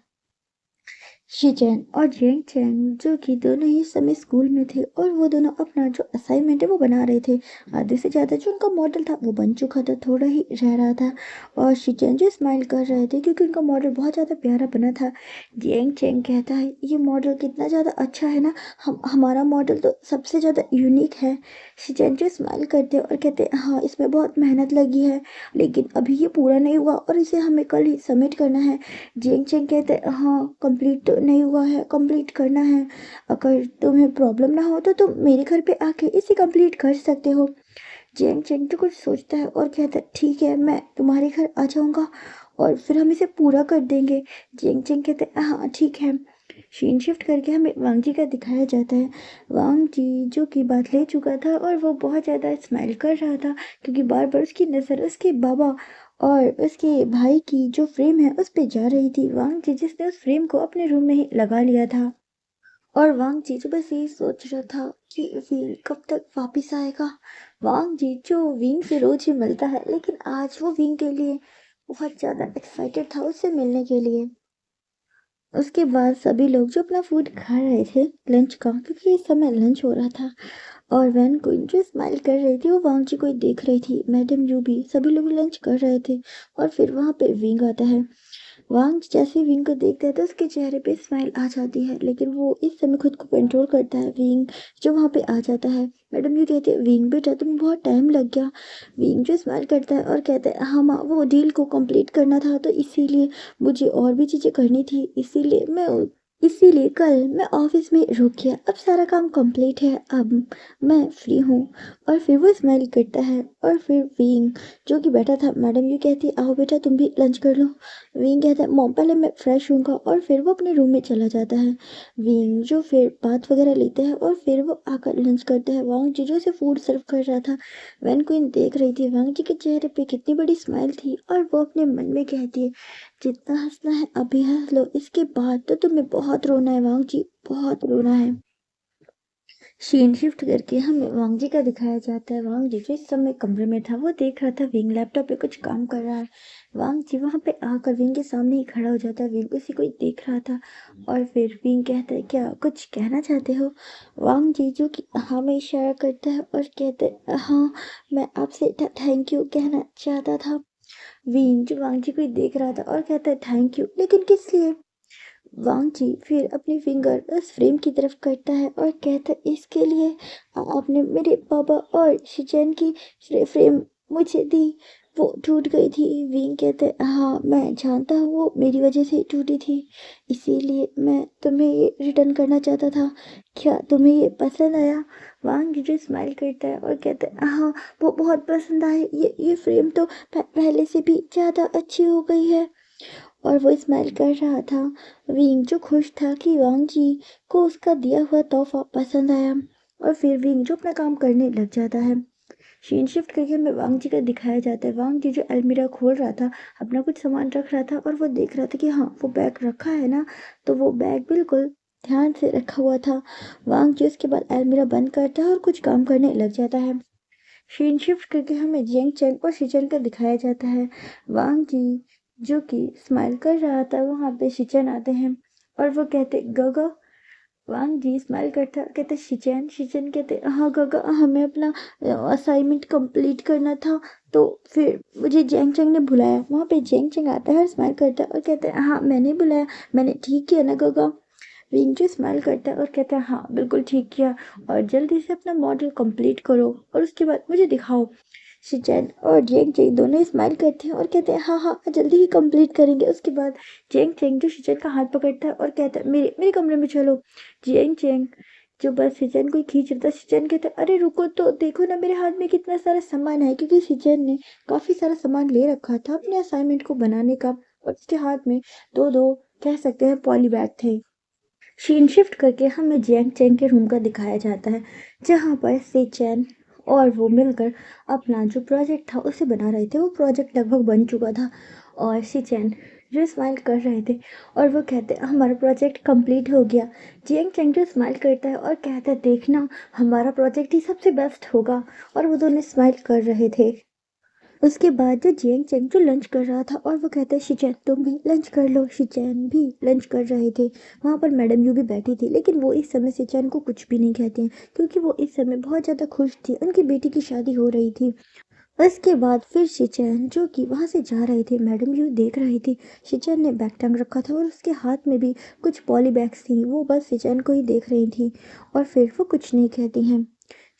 शीचेन और जेंग चैंग जो कि दोनों ही समय स्कूल में थे और वो दोनों अपना जो असाइनमेंट है वो बना रहे थे। आधे से ज़्यादा जो उनका मॉडल था वो बन चुका था, थोड़ा ही रह रहा था और शीचेन जो स्माइल कर रहे थे क्योंकि उनका मॉडल बहुत ज़्यादा प्यारा बना था। जेंग चैंग कहता है ये मॉडल कितना ज़्यादा अच्छा है ना, हमारा मॉडल तो सबसे ज़्यादा यूनिक है। शीचेन जो स्माइल करते और कहते हाँ, इसमें बहुत मेहनत लगी है लेकिन अभी ये पूरा नहीं हुआ और इसे हमें कल ही सबमिट करना है। जिंग चिंग कहते हाँ, कंप्लीट तो नहीं हुआ है, कंप्लीट करना है। अगर तुम्हें प्रॉब्लम ना हो तो तुम मेरे घर पे आके इसे कंप्लीट कर सकते हो। जिंग चिंग तो कुछ सोचता है और कहता है ठीक है, मैं तुम्हारे घर आ जाऊँगा। और फिर हम इसे पूरा कर देंगे। चेंग चेंग कहते हैं हाँ ठीक है। सीन शिफ्ट करके हमें वांग जी का दिखाया जाता है। वांग जी जो कि बात ले चुका था और वो बहुत ज़्यादा स्माइल कर रहा था क्योंकि बार बार उसकी नज़र उसके बाबा और उसके भाई की जो फ्रेम है उस पे जा रही थी। वांग जी जिसने उस फ्रेम को अपने रूम में ही लगा लिया था और वांग जी जो बस यही सोच रहा था कि वीन कब तक वापिस आएगा। वांग जी जो वीन से रोज ही मिलता है लेकिन आज वो वीन के लिए बहुत ज़्यादा एक्साइटेड था उससे मिलने के लिए। उसके बाद सभी लोग जो अपना फूड खा रहे थे लंच का क्योंकि इस समय लंच हो रहा था और वैन क्वीन जो स्माइल कर रही थी वो वांग जी को ही देख रही थी। मैडम यू भी सभी लोग लंच कर रहे थे और फिर वहाँ पे विंग आता है। वांग जैसे विंग को देखता है तो उसके चेहरे पे स्माइल आ जाती है लेकिन वो इस समय खुद को कंट्रोल करता है। विंग जो वहाँ पे आ जाता है। मैडम यू कहते हैं विंग बेटा तुम्हें बहुत टाइम लग गया। विंग जो स्माइल करता है और कहता है हाँ माँ वो डील को कंप्लीट करना था तो इसीलिए मुझे और भी चीज़ें करनी थी इसीलिए कल मैं ऑफिस में रुक गया। अब सारा काम कंप्लीट है अब मैं फ्री हूँ। और फिर वो स्माइल करता है और फिर विंग जो कि बैठा था मैडम यू कहती है आओ बेटा तुम भी लंच कर लो। विंग कहता है मॉम पहले मैं फ्रेश होऊंगा और फिर वो अपने रूम में चला जाता है। विंग जो फिर बात वगैरह लेते हैं और फिर वो आकर लंच करते हैं। वांग जी जो से फूड सर्व कर रहा था वैन क्वीन देख रही थी वांग जी के चेहरे पे कितनी बड़ी स्माइल थी और वो अपने मन में कहती है जितना हंसना है अभी हंस लो इसके बाद तो तुम्हें बहुत रोना है वांग जी बहुत रोना है। सीन शिफ्ट करके हमें वांग जी का दिखाया जाता है। वांग जी जो इस समय कमरे में था वो देख रहा था विंग लैपटॉप पे कुछ काम कर रहा है। वांग जी वहां पे आकर विंग के सामने ही खड़ा हो जाता है। विंग उसी को ही देख रहा था और फिर विंग कहता है क्या कुछ कहना चाहते हो। वांग जी जो कि हाँ में इशारा करता है और कहते हैं हाँ मैं आपसे थैंक यू कहना चाहता था। विंग जो वांग जी को ही देख रहा था और कहता है थैंक यू लेकिन किस लिए। वांग जी फिर अपनी फिंगर उस फ्रेम की तरफ करता है और कहता है इसके लिए आपने मेरे पापा और शिचेन की फ्रेम मुझे दी वो टूट गई थी। विंग कहते हैं हाँ मैं जानता हूँ वो मेरी वजह से टूटी थी इसीलिए मैं तुम्हें ये रिटर्न करना चाहता था। क्या तुम्हें ये पसंद आया। वांग जी स्माइल करता है और कहता है हाँ वो बहुत पसंद आए ये फ्रेम तो पहले से भी ज़्यादा अच्छी हो गई है। और वो स्माइल कर रहा था। विंग जो खुश था कि वांग जी को उसका दिया हुआ तोहफा पसंद आया और फिर विंग जो अपना काम करने लग जाता है। सीन शिफ्ट करके हमें वांग जी का दिखाया जाता है। वांग जी जो अलमीरा खोल रहा था अपना कुछ सामान रख रहा था और वो देख रहा था कि हाँ वो बैग रखा है ना तो वो बैग बिल्कुल ध्यान से रखा हुआ था। वांग जी उसके बाद अलमीरा बंद करता है और कुछ काम करने लग जाता है। सीन शिफ्ट करके हमें जेंग चेंग और शिचन का दिखाया जाता है। वांग जी जो कि स्माइल कर रहा था वहाँ पे शिचन आते हैं और वो कहते गगा। वांग जी स्माइल करता कहते शिचन शिचन कहते हाँ गगा हमें अपना असाइनमेंट कंप्लीट करना था तो फिर मुझे जेंग चेंग ने बुलाया। वहाँ पे जेंग चेंग आता है और स्माइल करता है और कहते हैं हाँ मैंने बुलाया मैंने ठीक किया ना गगा। विंग स्माइल करता है और कहता है हाँ बिल्कुल ठीक किया और जल्दी से अपना मॉडल कंप्लीट करो और उसके बाद मुझे दिखाओ। शिचैन और जेंग चेंग दोनों स्माइल करते हैं और कहते हैं हाँ हाँ जल्दी ही कंप्लीट करेंगे। उसके बाद जेंग चेंग जो शिचैन का हाथ पकड़ता है और कहता है मेरे मेरे कमरे में चलो। जेंग चेंग जो बस शिचैन को खींच रहा था शिचैन कहता है अरे रुको तो देखो ना मेरे हाथ में कितना सारा सामान है क्योंकि शिचैन ने काफ़ी सारा सामान ले रखा था अपने असाइनमेंट को बनाने का और उसके हाथ में दो दो कह सकते हैं पॉली बैग थे। सीन शिफ्ट करके हमें जैंग चैंग के रूम का दिखाया जाता है जहाँ पर से चैन और वो मिलकर अपना जो प्रोजेक्ट था उसे बना रहे थे। वो प्रोजेक्ट लगभग बन चुका था और सिचैन जो स्माइल कर रहे थे और वो कहते हमारा प्रोजेक्ट कंप्लीट हो गया। जियांग चैंग जो स्माइल करता है और कहता है देखना हमारा प्रोजेक्ट ही सबसे बेस्ट होगा और वो दोनों स्माइल कर रहे थे। उसके बाद जो जियांग चैंग जो लंच कर रहा था और वो कहता है शिचैन तुम भी लंच कर लो। शिचैन भी लंच कर रहे थे। वहाँ पर मैडम यू भी बैठी थी लेकिन वो इस समय शिचैन को कुछ भी नहीं कहती हैं क्योंकि वो इस समय बहुत ज़्यादा खुश थी उनकी बेटी की शादी हो रही थी। उसके बाद फिर शिचैन जो कि वहाँ से जा रहे थे मैडम यू देख रही थी। शिचैन ने बैग टांग रखा था और उसके हाथ में भी कुछ पॉली बैग्स थी। वो बस शिचैन को ही देख रही थी और फिर वो कुछ नहीं कहती हैं।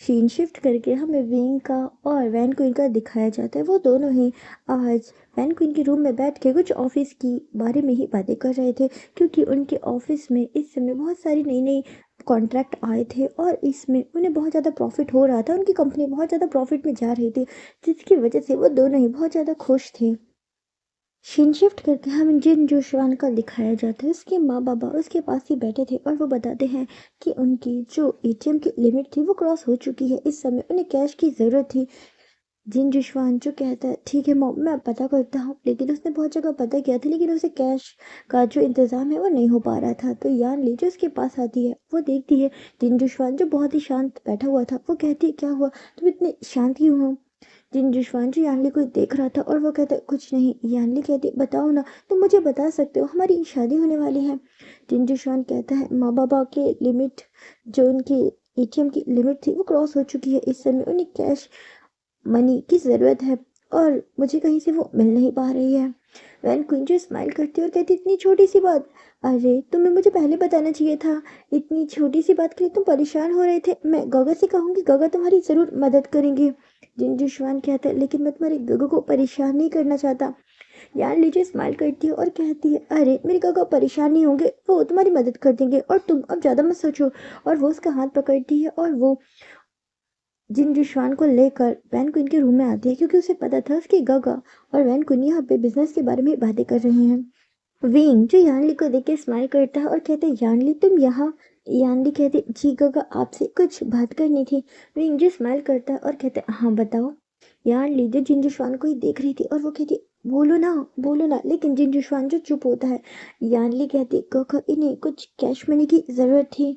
सीन शिफ्ट करके हमें विंग का और वैन क्वीन का दिखाया जाता है। वो दोनों ही आज वैन क्वीन के रूम में बैठ के कुछ ऑफिस की बारे में ही बातें कर रहे थे क्योंकि उनके ऑफिस में इस समय बहुत सारी नई नई कॉन्ट्रैक्ट आए थे और इसमें उन्हें बहुत ज़्यादा प्रॉफिट हो रहा था। उनकी कंपनी बहुत ज़्यादा प्रॉफिट में जा रही थी जिसकी वजह से वो दोनों ही बहुत ज़्यादा खुश थे। सीन शिफ्ट करके हमें जिन जोशवान का दिखाया जाता है उसके माँ बाबा उसके पास ही बैठे थे और वो बताते हैं कि उनकी जो एटीएम की लिमिट थी वो क्रॉस हो चुकी है, इस समय उन्हें कैश की ज़रूरत थी। जिन जोशवान जो कहता है ठीक है मॉम मैं पता करता हूँ, लेकिन उसने बहुत जगह पता किया था लेकिन उसे कैश का जो इंतज़ाम है वो नहीं हो पा रहा था। तो यान ली जो उसके पास आती है वो देखती है जिन जोशवान जो बहुत ही शांत बैठा हुआ था, वो कहती है क्या हुआ तुम इतने शांत क्यों हो। जिन जिशवान जी यानली को देख रहा था और वो कहता कुछ नहीं। यानली कहती बताओ ना, तुम मुझे बता सकते हो हमारी शादी होने वाली है। जिन जिशवान कहता है माँ बाबा के लिमिट जो उनकी एटीएम की लिमिट थी वो क्रॉस हो चुकी है, इस समय उन्हें कैश मनी की ज़रूरत है और मुझे कहीं से वो मिल नहीं पा रही है। वैन क्वीन जो स्माइल करती है और कहती इतनी छोटी सी बात, अरे तुम्हें मुझे पहले बताना चाहिए था। इतनी छोटी सी बात के लिए तुम परेशान हो रहे थे। मैं गगा से कहूँगी, गगा तुम्हारी ज़रूर मदद करेंगे। जिनजुशवान कहता है लेकिन मैं तुम्हारे गगा को परेशान नहीं करना चाहता। यार लीजिए स्माइल करती है और कहती है अरे मेरे गगा परेशान नहीं होंगे, वो तुम्हारी मदद कर देंगे और तुम अब ज़्यादा मत सोचो। और वो उसका हाथ पकड़ती है और वो जिन जिशवान को लेकर वैन क्वीन के रूम में आती है क्योंकि उसे पता था उसकी गगा और वैन क्वीन यहाँ पे बिजनेस के बारे में बातें कर रहे हैं। विंग जो यानली को देख के स्माइल करता है और कहता है यानली तुम यहाँ। यानली कहती जी गगा आपसे कुछ बात करनी थी। विंग जो स्माइल करता है और कहता है हाँ बताओ। यानली जो जिंजुशवान को ही देख रही थी और वो कहती बोलो ना, लेकिन जिंजुशवान जो चुप होता है। यानली कहती गगा इन्हें कुछ कैश मनी की ज़रूरत थी,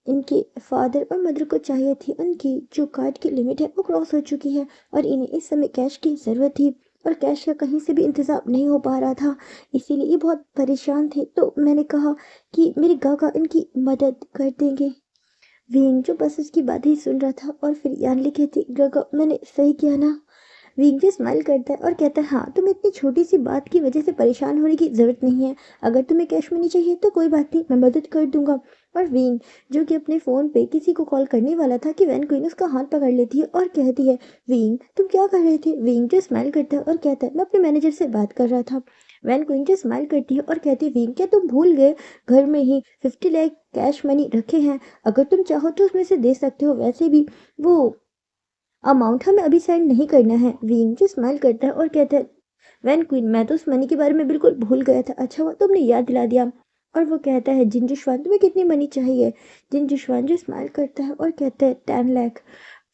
इनके फादर और मदर को चाहिए थी, उनकी जो कार्ड की लिमिट है वो क्रॉस हो चुकी है और इन्हें इस समय कैश की ज़रूरत थी और कैश का कहीं से भी इंतज़ाम नहीं हो पा रहा था, इसीलिए ये बहुत परेशान थे। तो मैंने कहा कि मेरे गागा इनकी मदद कर देंगे। विंग जो बस उसकी बात ही सुन रहा था और फिर यानली कहती गागा मैंने सही किया ना। विंग स्माइल करता है और कहता है हाँ तुम्हें इतनी छोटी सी बात की वजह से परेशान होने की ज़रूरत नहीं है। अगर तुम्हें कैश मनी चाहिए तो कोई बात नहीं, मैं मदद कर दूंगा। और विंग जो कि अपने फ़ोन पे किसी को कॉल करने वाला था कि वैन क्वीन उसका हाथ पकड़ लेती है और कहती है विंग तुम क्या कर रहे थे। विंग जो स्माइल करता है और कहता है मैं अपने मैनेजर से बात कर रहा था। वैन क्वीन जो स्माइल करती है और कहती है विंग क्या तुम भूल गए घर में ही 50 लाख कैश मनी रखे हैं, अगर तुम चाहो तो उसमें से दे सकते हो, वैसे भी वो अमाउंट हमें अभी सेंड नहीं करना है। विंग जो स्माइल करता है और कहता है वैन क्वीन मैं तो उस मनी के बारे में बिल्कुल भूल गया था, अच्छा हुआ तुमने याद दिला दिया। और वो कहता है जिंजुशवान तुम्हें कितनी मनी चाहिए। जिंजुशवान जो स्माइल करता है और कहता है 10 लाख।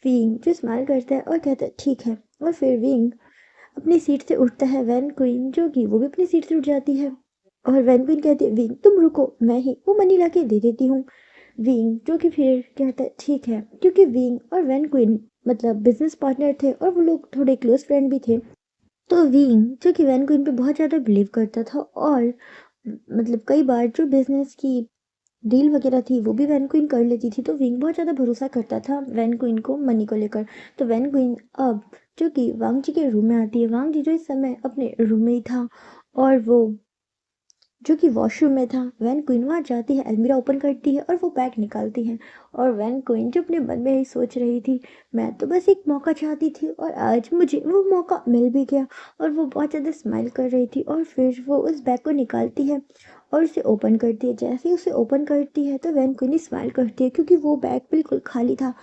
विंग जो स्माइल करता है और कहता है ठीक है और फिर विंग अपनी सीट से उठता है। वैन क्वीन जो कि वो भी अपनी सीट से उठ जाती है और वैन क्वीन कहती है विंग तुम रुको, मैं ही वो मनी ला के दे देती हूँ। विंग जो कि फिर कहता है ठीक है, क्योंकि विंग और वैन क्वीन मतलब बिजनेस पार्टनर थे और वो लोग थोड़े क्लोज फ्रेंड भी थे। तो विंग जो कि वैन क्वीन पे बहुत ज़्यादा बिलीव करता था और मतलब कई बार जो बिजनेस की डील वगैरह थी वो भी वैन क्वीन कर लेती थी, तो विंग बहुत ज़्यादा भरोसा करता था वैन क्वीन को मनी को लेकर। तो वैन क्वीन अब जो कि वांग जी के रूम में आती है। वांग जी जो इस समय अपने रूम में ही था और वो जो कि वॉशरूम में था। वैन क्वीन वहाँ जाती है, अलमीरा ओपन करती है और वो बैग निकालती है। और वैन क्वीन जो अपने मन में ही सोच रही थी मैं तो बस एक मौका चाहती थी और आज मुझे वो मौका मिल भी गया। और वो बहुत ज़्यादा स्माइल कर रही थी और फिर वो उस बैग को निकालती है और उसे ओपन करती है। जैसे ही उसे ओपन करती है तो वैन क्वीन स्माइल करती है क्योंकि वो बैग बिल्कुल खाली था।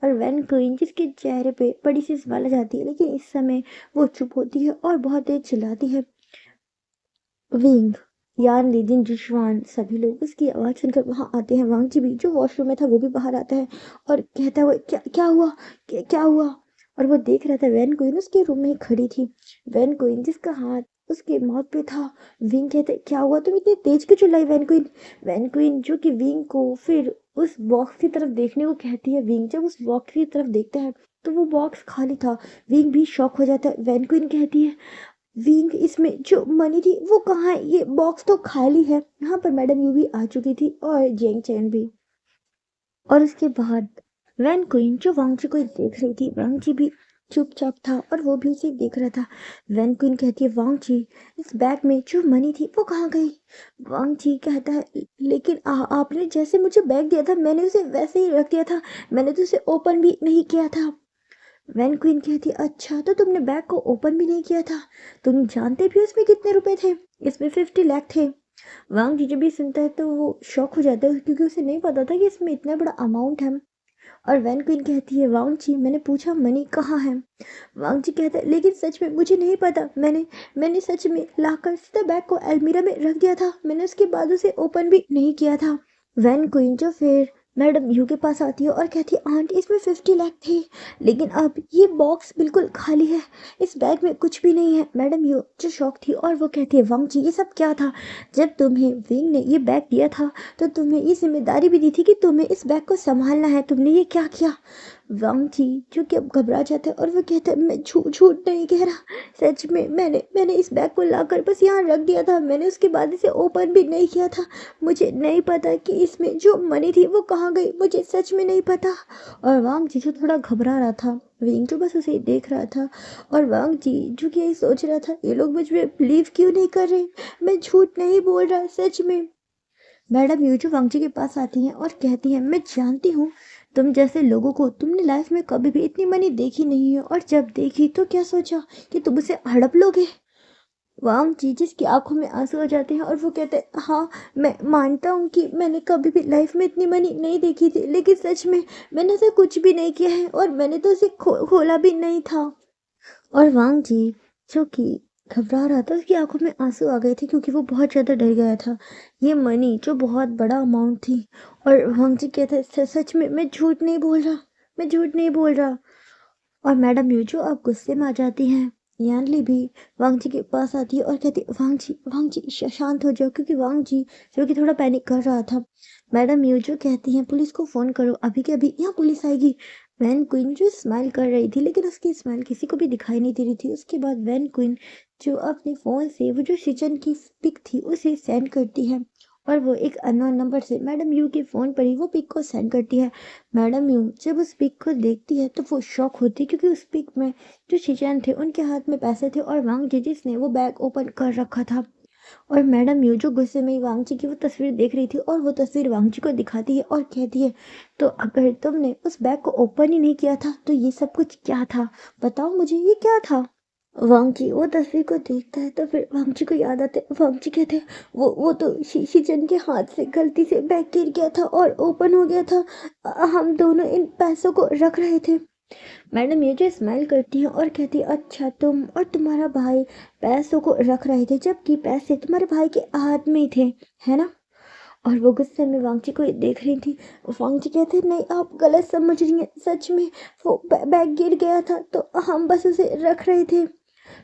और वैन क्वीन जिसके चेहरे पे बड़ी सी स्माइल आ जाती है, लेकिन इस समय वो चुप होती है और बहुत देर चिल्लाती है विंग। यान लीजिन जिशवान सभी लोग उसकी आवाज़ सुनकर वहाँ आते हैं। वांग जी भी जो वॉशरूम में था वो भी बाहर आता है और कहता है क्या क्या हुआ, क्या हुआ। और वो देख रहा था वैन क्वीन उसके रूम में ही खड़ी थी। वैन क्वीन जिसका हाथ उसके माउथ पे था। विंग कहते क्या हुआ, तुम इतनी तेज क्यों चिल्लाई। वैन क्वीन जो कि विंग को फिर उस बॉक्स की तरफ देखने को कहती है। विंग जब उस बॉक्स की तरफ देखता है तो वो बॉक्स खाली था। विंग भी शॉक हो जाता है। वैन क्वीन कहती है विंग इसमें जो मनी थी वो कहाँ है, ये बॉक्स तो खाली है। यहाँ पर मैडम यू भी आ चुकी थी और जेंग चैन भी। और उसके बाद वैन क्वीन जो वांगची को देख रही थी, वांगची भी चुपचाप था और वो भी उसे देख रहा था। वैन क्वीन कहती है वांगची इस बैग में जो मनी थी वो कहाँ गई। वांगची कहता है लेकिन आपने जैसे मुझे बैग दिया था मैंने उसे वैसे ही रख दिया था, मैंने तो उसे ओपन भी नहीं किया था। वैन क्वीन कहती अच्छा तो तुमने बैग को ओपन भी नहीं किया था, तुम जानते भी उसमें कितने रुपए थे। इसमें 50 लाख थे। वांग जी जब भी सुनता है तो वो शॉक हो जाता है क्योंकि उसे नहीं पता था कि इसमें इतना बड़ा अमाउंट है। और वैन क्वीन कहती है वांग जी मैंने पूछा मनी कहाँ है। वांग जी कहता है लेकिन सच में मुझे नहीं पता, मैंने मैंने सच में लाकर सीधा बैग को अलमीरा में रख दिया था, मैंने उसके बाद उसे ओपन भी नहीं किया था। वैन क्वीन जो फिर मैडम यू के पास आती है और कहती है आंटी इसमें 50 लाख थे, लेकिन अब ये बॉक्स बिल्कुल खाली है, इस बैग में कुछ भी नहीं है। मैडम यू जो शॉक थी और वो कहती है वांग जी ये सब क्या था, जब तुम्हें विंग ने ये बैग दिया था तो तुम्हें ये जिम्मेदारी भी दी थी कि तुम्हें इस बैग को संभालना है, तुमने ये क्या किया। वांग जी जो कि अब घबरा जाता है और वो कहता है मैं झूठ नहीं कह रहा, सच में मैंने इस बैग को लाकर बस यहाँ रख दिया था, मैंने उसके बाद इसे ओपन भी नहीं किया था, मुझे नहीं पता कि इसमें जो मनी थी वो कहाँ गई, मुझे सच में नहीं पता। और वांग जी जो थोड़ा घबरा रहा था, विंग जो बस उसे देख रहा था, और वांग जी जो कि यही सोच रहा था ये लोग मुझ में बिलीव क्यों नहीं कर रहे, मैं झूठ नहीं बोल रहा सच में। मैडम यूजू वांग जी के पास आती हैं और कहती हैं मैं जानती हूँ तुम जैसे लोगों को तुमने लाइफ में कभी भी इतनी मनी देखी नहीं है, और जब देखी तो क्या सोचा कि तुम उसे हड़प लोगे। वांग जी जिसकी आंखों में आंसू आ जाते हैं और वो कहते हैं हाँ मैं मानता हूँ कि मैंने कभी भी लाइफ में इतनी मनी नहीं देखी थी, लेकिन सच में मैंने तो कुछ भी नहीं किया है और मैंने तो उसे खोला भी नहीं था। और वांग जी जो कि घबरा रहा था उसकी आंखों में आंसू आ गए थे क्योंकि वो बहुत ज़्यादा डर गया था, ये मनी जो बहुत बड़ा अमाउंट थी। और वांग जी कहते सच में मैं झूठ नहीं बोल रहा, मैं झूठ नहीं बोल रहा। और मैडम यूजू अब गुस्से में आ जाती हैं। यानली भी वांग जी के पास आती है और कहती है वांग जी शांत हो जाओ, क्योंकि वांग जी जो कि थोड़ा पैनिक कर रहा था। मैडम यूजू कहती हैं पुलिस को फ़ोन करो, अभी के अभी यहाँ पुलिस आएगी। वैन क्वीन जो स्माइल कर रही थी लेकिन उसकी स्माइल किसी को भी दिखाई नहीं दे रही थी। उसके बाद वैन क्वीन जो अपने फ़ोन से वो जो शिचन की पिक थी उसे सेंड करती है, और वो एक अननोन नंबर से मैडम यू के फ़ोन पर ही वो पिक को सेंड करती है। मैडम यू जब उस पिक को देखती है तो वो शॉक होती है क्योंकि उस पिक में जो शिचन थे उनके हाथ में पैसे थे और वांग जी जिसने वो बैग ओपन कर रखा था। और मैडम यू जो गुस्से में वांग जी की वो तस्वीर देख रही थी और वो तस्वीर वांग जी को दिखाती है और कहती है तो अगर तुमने उस बैग को ओपन ही नहीं किया था तो ये सब कुछ क्या था, बताओ मुझे ये क्या था। वांग जी वो तस्वीर को देखता है तो फिर वांग जी को याद आता है, वांग जी कहते हैं वो तो शीशन के हाथ से गलती से बैग गिर गया था और ओपन हो गया था, हम दोनों इन पैसों को रख रहे थे। मैडम ये जो स्माइल करती है और कहती है अच्छा तुम और तुम्हारा भाई पैसों को रख रहे थे जबकि पैसे तुम्हारे भाई के हाथ में ही थे, है ना। और वो गुस्से में वांग जी को देख रही थी। वांग जी कहते नहीं आप गलत समझ रही हैं, सच में वो बैग गिर गया था तो हम बस उसे रख रहे थे।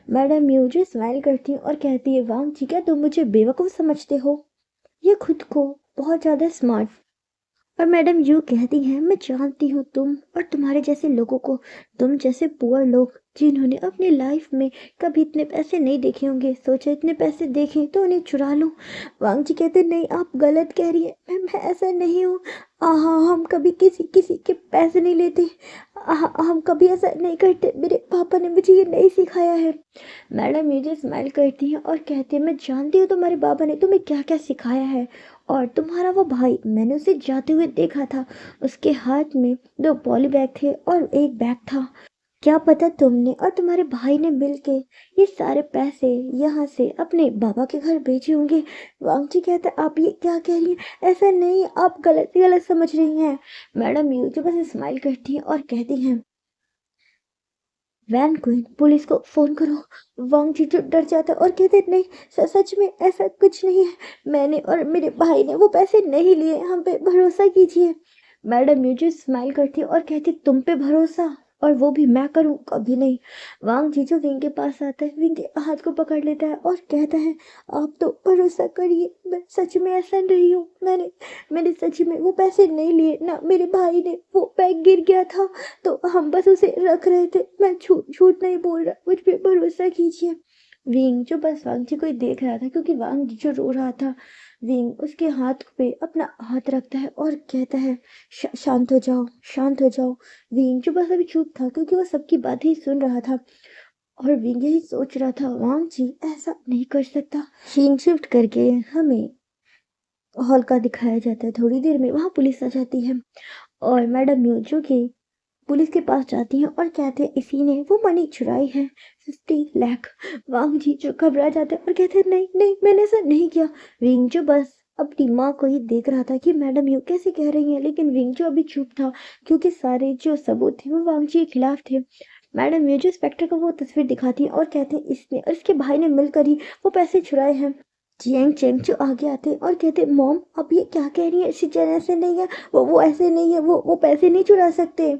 मैडम यूजी स्माइल करती है और कहती है वांग जी क्या तुम मुझे बेवकूफ़ समझते हो, ये खुद को बहुत ज़्यादा स्मार्ट। और मैडम यू कहती हैं मैं जानती हूँ तुम और तुम्हारे जैसे लोगों को, तुम जैसे पुअर लोग जिन्होंने अपनी लाइफ में कभी इतने पैसे नहीं देखे होंगे, सोचा इतने पैसे देखें तो उन्हें चुरा लूं। वांग जी कहते नहीं आप गलत कह रही हैं, मैं ऐसा नहीं हूँ। हम कभी किसी किसी के पैसे नहीं लेते, हम कभी ऐसा नहीं करते, मेरे पापा ने मुझे ये नहीं सिखाया है। मैडम मुझे स्माइल करती है और कहती है मैं जानती हूँ तुम्हारे पापा ने तुम्हें क्या क्या सिखाया है, और तुम्हारा वो भाई मैंने उसे जाते हुए देखा था, उसके हाथ में 2 पॉली बैग थे और एक बैग था। क्या पता तुमने और तुम्हारे भाई ने मिलके ये सारे पैसे यहाँ से अपने बाबा के घर भेजे होंगे। वांग जी कहता आप ये क्या कह रही हैं, ऐसा नहीं, आप गलत गलत समझ रही हैं। मैडम यू जो बस स्माइल करती हैं और कहती हैं वैन क्वीन पुलिस को फोन करो। वांग जी जो डर जाता और कहते नहीं सच में ऐसा कुछ नहीं है, मैंने और मेरे भाई ने वो पैसे नहीं लिए, हम पे भरोसा कीजिए। मैडम म्यूजिक स्माइल करती और कहती तुम पे भरोसा, और वो भी मैं करूं, कभी नहीं। वांग जी जो विंग के पास आता है, विंग के हाथ को पकड़ लेता है और कहता है आप तो भरोसा करिए, मैं सच में ऐसा नहीं हूँ, मैंने सच में वो पैसे नहीं लिए ना, मेरे भाई ने, वो बैग गिर गया था तो हम बस उसे रख रहे थे, मैं झूठ नहीं बोल रहा, मुझ पे भरोसा कीजिए। विंग जो बस वांग जी को ही देख रहा था क्योंकि वांग जी जो रो रहा था। विंग उसके हाथ पे अपना हाथ रखता है और कहता है शांत हो जाओ, शांत हो जाओ। विंग जो बस अभी चुप था क्योंकि वो सबकी बात ही सुन रहा था, और विंग यही सोच रहा था वांग जी ऐसा नहीं कर सकता। सीन शिफ्ट करके हमें हॉल का दिखाया जाता है। थोड़ी देर में वहाँ पुलिस आ जाती है और मैडम म्यू जो कि पुलिस के पास जाती हैं और कहते हैं इसी ने वो मनी चुराई है, 50 लाख। वांग जी जो घबरा जाते हैं और कहते हैं नहीं नहीं मैंने ऐसा नहीं किया। विंग जो बस अपनी माँ को ही देख रहा था कि मैडम यू कैसे कह रही हैं, लेकिन विंग जो अभी चुप था क्योंकि सारे जो सबूत थे वो वांगची के खिलाफ थे। मैडम यू जो इंस्पेक्टर को वो तस्वीर दिखाती हैं और कहते हैं इसने और इसके भाई ने मिलकर ही वो पैसे चुराए हैं। जियांग चेंग जो आगे आते हैं और कहते मॉम आप ये क्या कह रही है, शिचेन ऐसे नहीं है, वो ऐसे नहीं है, वो पैसे नहीं चुरा सकते।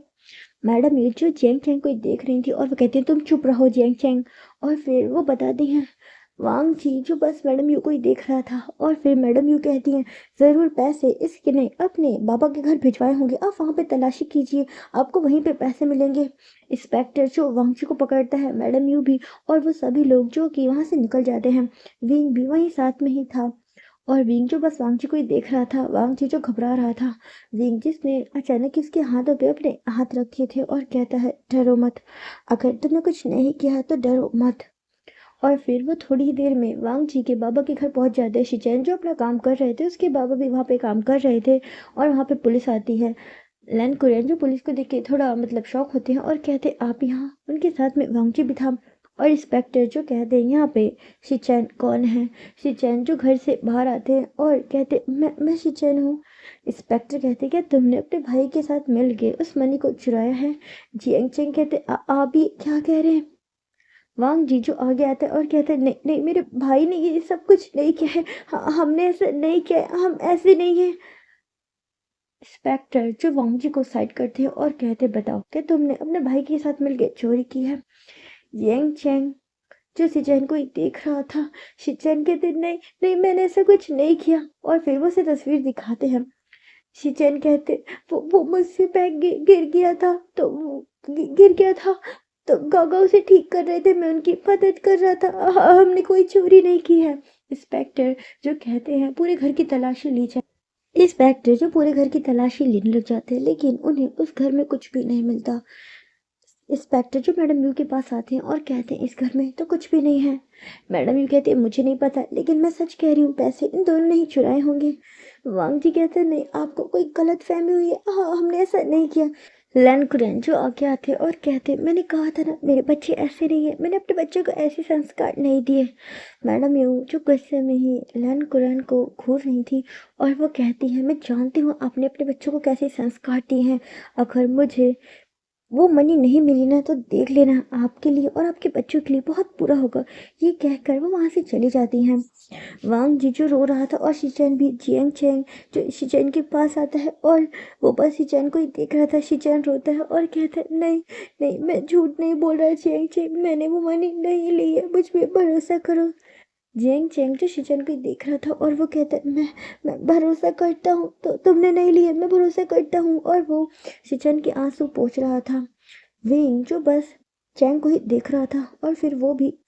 मैडम ये जो जियांग चेंग को देख रही थी और वो कहती है तुम चुप रहो जियांग चेंग। और फिर वो बताती हैं वांग जी जो बस मैडम यू को ही देख रहा था। और फिर मैडम यू कहती हैं ज़रूर पैसे इसके ने अपने बाबा के घर भिजवाए होंगे, आप वहाँ पे तलाशी कीजिए, आपको वहीं पे पैसे मिलेंगे। इंस्पेक्टर जो वांग जी को पकड़ता है, मैडम यू भी और वो सभी लोग जो कि वहाँ से निकल जाते हैं। विंग भी वहीं साथ में ही था और विंग जो बस वांग जी को ही देख रहा था, वांग जी जो घबरा रहा था। विंग जिसने अचानक उसके हाथों पे अपने हाथ रखे थे और कहता है डरो मत, अगर तुमने कुछ नहीं किया तो डरो मत। और फिर वो थोड़ी ही देर में वांग जी के बाबा के घर पहुंच जाते हैं। शिचैन जो अपना काम कर रहे थे उसके बाबा भी वहाँ पे काम कर रहे थे और वहाँ पे पुलिस आती है। लैन कुरियन जो पुलिस को देख के थोड़ा मतलब शॉक होते हैं और कहते आप यहाँ, उनके साथ में वांग जी भी था। और इंस्पेक्टर जो कहते हैं यहाँ पे शिचैन कौन है। शिचैन जो घर से बाहर आते हैं और कहते मैं शिचैन हूँ। इंस्पेक्टर कहते क्या तुमने अपने भाई के साथ मिल के उस मनी को चुराया है। जियांग चेंग कहते आप ये क्या कह रहे हैं। वांग जीजू आगे आता है और कहता है नहीं नहीं मेरे भाई ने ये सब कुछ नहीं किया है, हमने ऐसा नहीं किया है, हम ऐसे नहीं है। इंस्पेक्टर जो वांग जी को साइड करते हैं और कहते बताओ क्या तुमने अपने भाई के साथ मिलकर चोरी की है। येंग चैंग जो शिचैन को ही देख रहा था, शिचैन कहते नहीं नहीं मैंने ऐसा कुछ नहीं किया। और फिर वो उसे तस्वीर दिखाते हैं। शिचैन कहते वो मुझसे बैग गिर गया था तो गिर गया था तो गागा उसे ठीक कर रहे थे, मैं उनकी मदद कर रहा था, हमने कोई चोरी नहीं की है। इंस्पेक्टर जो कहते हैं पूरे घर की तलाशी ली जाए। इंस्पेक्टर जो पूरे घर की तलाशी लेने लग जाते हैं लेकिन उन्हें उस घर में कुछ भी नहीं मिलता। इंस्पेक्टर जो मैडम यू के पास आते हैं और कहते हैं इस घर में तो कुछ भी नहीं है। मैडम यू कहती है मुझे नहीं पता लेकिन मैं सच कह रही हूँ, पैसे इन दोनों ने ही चुराए होंगे। वांग जी कहते हैं नहीं आपको कोई गलत फहमी हुई है, हाँ हमने ऐसा नहीं किया। लैन कुरैन जो आगे आते और कहते मैंने कहा था ना मेरे बच्चे ऐसे नहीं है, मैंने अपने बच्चे को ऐसे संस्कार नहीं दिए। मैडम यू जो गुस्से में ही लैन कुरैन को घूर रही थी और वो कहती है मैं जानती हूँ आपने अपने बच्चों को कैसे संस्कार दिए हैं, अगर मुझे वो मनी नहीं मिली ना तो देख लेना आपके लिए और आपके बच्चों के लिए बहुत बुरा होगा। ये कहकर वो वहाँ से चली जाती हैं। वांग जीजू रो रहा था और शिचैन भी। जियांग चैंग जो शिचैन के पास आता है और वो बस शिचैन को ही देख रहा था। शिचैन रोता है और कहता है नहीं नहीं मैं झूठ नहीं बोल रहा जियांग चैंग, मैंने वो मनी नहीं ली है, मुझ पे भरोसा करो। जियांग चैंग जो शिचैन को ही देख रहा था और वो कहता है मैं भरोसा करता हूँ तो तुमने नहीं लिया, मैं भरोसा करता हूँ। और वो शिचैन के आंसू पोंछ रहा था। विंग जो बस चैंग को ही देख रहा था और फिर वो भी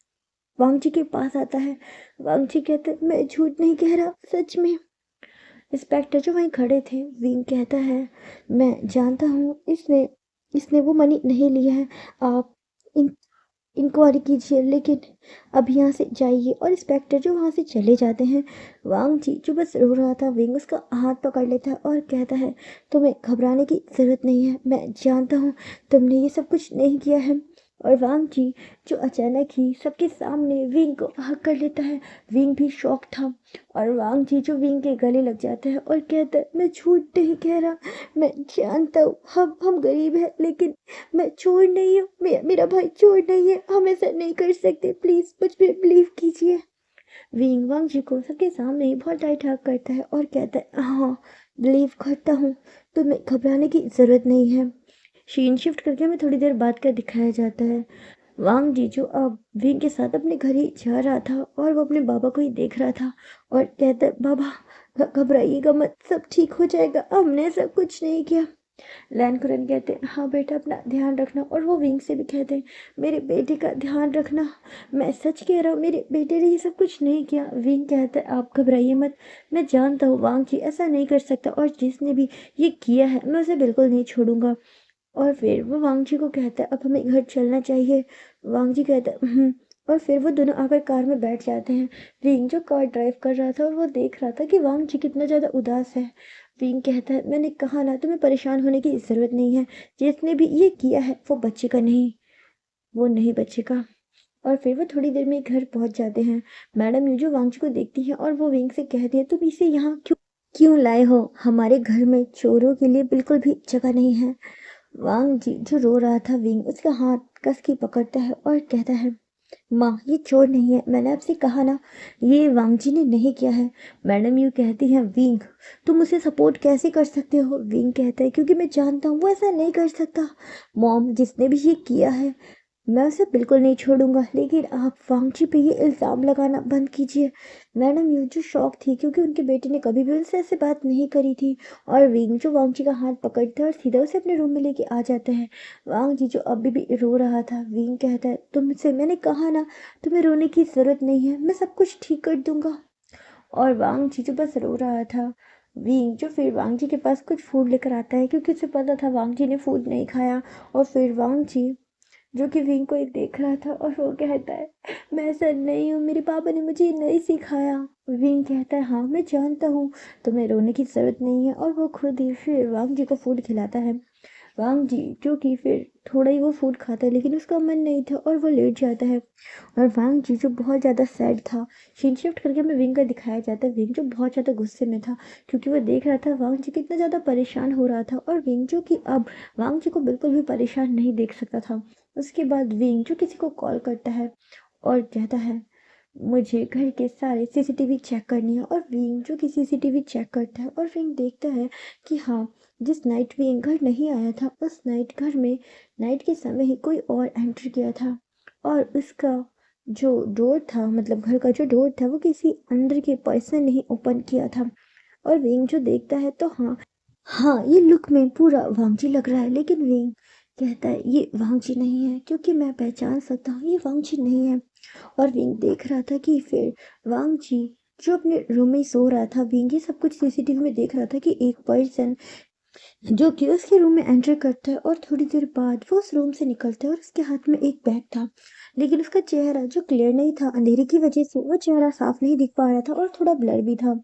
वांग जी के पास आता है। वांग जी कहते मैं झूठ नहीं कह रहा, सच में। इंस्पेक्टर जो वहीं खड़े थे, विंग कहता है मैं जानता हूँ इसने इसने वो मनी नहीं लिया है, आप इन इंक्वायरी कीजिए लेकिन अब यहाँ से जाइए। और इंस्पेक्टर जो वहाँ से चले जाते हैं। वांग जी जो बस रो रहा था, विंग उसका हाथ पकड़ लेता है और कहता है तुम्हें घबराने की ज़रूरत नहीं है, मैं जानता हूँ तुमने ये सब कुछ नहीं किया है। और वांग जी जो अचानक ही सबके सामने विंग को हक कर लेता है। विंग भी शॉक था और वांग जी जो विंग के गले लग जाता है और कहता है मैं झूठ नहीं कह रहा, मैं जानता हूँ हम गरीब हैं लेकिन मैं चोर नहीं हूँ, मेरा भाई चोर नहीं है, हम ऐसा नहीं कर सकते, प्लीज मुझ पे बिलीव कीजिए। विंग वांग जी को सबके सामने ही बहुत टाइट हक करता है और कहता है हाँ बिलीव करता हूँ, तुम्हें घबराने की जरूरत नहीं है। शीन शिफ्ट करके हमें थोड़ी देर बाद का दिखाया जाता है। वांग जी जो अब विंग के साथ अपने घर ही जा रहा था और वो अपने बाबा को ही देख रहा था और कहता है बाबा घबराइएगा मत, सब ठीक हो जाएगा, हमने सब कुछ नहीं किया। लैन कुरन कहते हैं हाँ बेटा अपना ध्यान रखना। और वो विंग से भी कहते हैं मेरे बेटे का ध्यान रखना, मैं सच कह रहा हूँ मेरे बेटे ने ये सब कुछ नहीं किया। विंग कहता है आप घबराइए मत, मैं जानता हूँ वांग जी ऐसा नहीं कर सकता और जिसने भी ये किया है मैं उसे बिल्कुल नहीं छोड़ूंगा। और फिर वो वांग जी को कहता है अब हमें घर चलना चाहिए। वांग जी कहता है और फिर वो दोनों आकर कार में बैठ जाते हैं। विंग जो कार ड्राइव कर रहा था और वो देख रहा था कि वांग जी कितना ज़्यादा उदास है। विंग कहता है मैंने कहा ना तुम्हें परेशान होने की ज़रूरत नहीं है, जिसने भी ये किया है वो बच्चे का नहीं, वो नहीं बचेगा। और फिर वो थोड़ी देर में घर पहुंच जाते हैं। मैडम यूजो वांगची को देखती है और वो विंग से कहती है, तुम इसे यहाँ क्यों क्यों लाए हो? हमारे घर में चोरों के लिए बिल्कुल भी जगह नहीं है। वांग जी जो रो रहा था, विंग उसका हाथ कस के पकड़ता है और कहता है, माँ ये चोर नहीं है, मैंने आपसे कहा ना, ये वांगजी ने नहीं किया है। मैडम यू कहती हैं, विंग तुम उसे सपोर्ट कैसे कर सकते हो? विंग कहता है, क्योंकि मैं जानता हूँ वो ऐसा नहीं कर सकता। मॉम जिसने भी ये किया है मैं उसे बिल्कुल नहीं छोड़ूंगा, लेकिन आप वांगची पे ये इल्ज़ाम लगाना बंद कीजिए। मैडम यू जो शौक थी क्योंकि उनके बेटे ने कभी भी उनसे ऐसे बात नहीं करी थी। और विंग जो वांगची का हाथ पकड़ता है और सीधा उसे अपने रूम में लेके आ जाता है। वांग जी जो अभी भी रो रहा था, विंग कहता है, तुमसे मैंने कहा ना, तुम्हें रोने की ज़रूरत नहीं है, मैं सब कुछ ठीक कर दूंगा। और वांग जी जो बस रो रहा था। विंग जो फिर वांग जी के पास कुछ फूड लेकर आता है क्योंकि उसे पता था वांग जी ने फूड नहीं खाया। और फिर वांग जी जो कि विंग को एक देख रहा था और वो कहता है, मैं ऐसा नहीं हूँ, मेरे पापा ने मुझे नहीं सिखाया। विंग कहता है, हाँ मैं जानता हूँ, तुम्हें रोने की ज़रूरत नहीं है। और वो खुद ही फिर वांग जी को फूड खिलाता है। वांग जी जो कि फिर थोड़ा ही वो फूड खाता है लेकिन उसका मन नहीं था और वो लेट जाता है। और वांग जी जो बहुत ज़्यादा सैड था, सीन शिफ्ट करके हमें विंग का दिखाया जाता है। विंग जो बहुत ज़्यादा गुस्से में था क्योंकि वो देख रहा था वांग जी कितना ज़्यादा परेशान हो रहा था। और विंग जो कि अब वांग जी को बिल्कुल भी परेशान नहीं देख सकता था। उसके बाद विंग जो किसी को कॉल करता है और कहता है, मुझे घर के सारे सीसीटीवी चेक करनी है। और विंग जो कि सीसीटीवी चेक करता है और विंग देखता है कि हाँ, जिस नाइट विंग घर नहीं आया था उस नाइट घर में नाइट के समय ही कोई और एंटर किया था। और उसका जो डोर था, मतलब घर का जो डोर था, वो किसी अंदर के पर्सन ने ही ओपन किया था। और विंग जो देखता है तो हाँ, हाँ ये लुक में पूरा वांगजी लग रहा है, लेकिन विंग कहता है ये वांगजी नहीं है क्योंकि मैं पहचान सकता हूँ ये वांगजी नहीं है। और विंग देख रहा था कि फिर वांगजी जो अपने रूम में सो रहा था, विंग ये सब कुछ सीसीटीवी में देख रहा था कि एक पर्सन जो कि उसके रूम में एंटर करता है और थोड़ी देर बाद वो उस रूम से निकलता है और उसके हाथ में एक बैग था। लेकिन उसका चेहरा जो क्लियर नहीं था, अंधेरे की वजह से वो चेहरा साफ नहीं दिख पा रहा था और थोड़ा ब्लर भी था।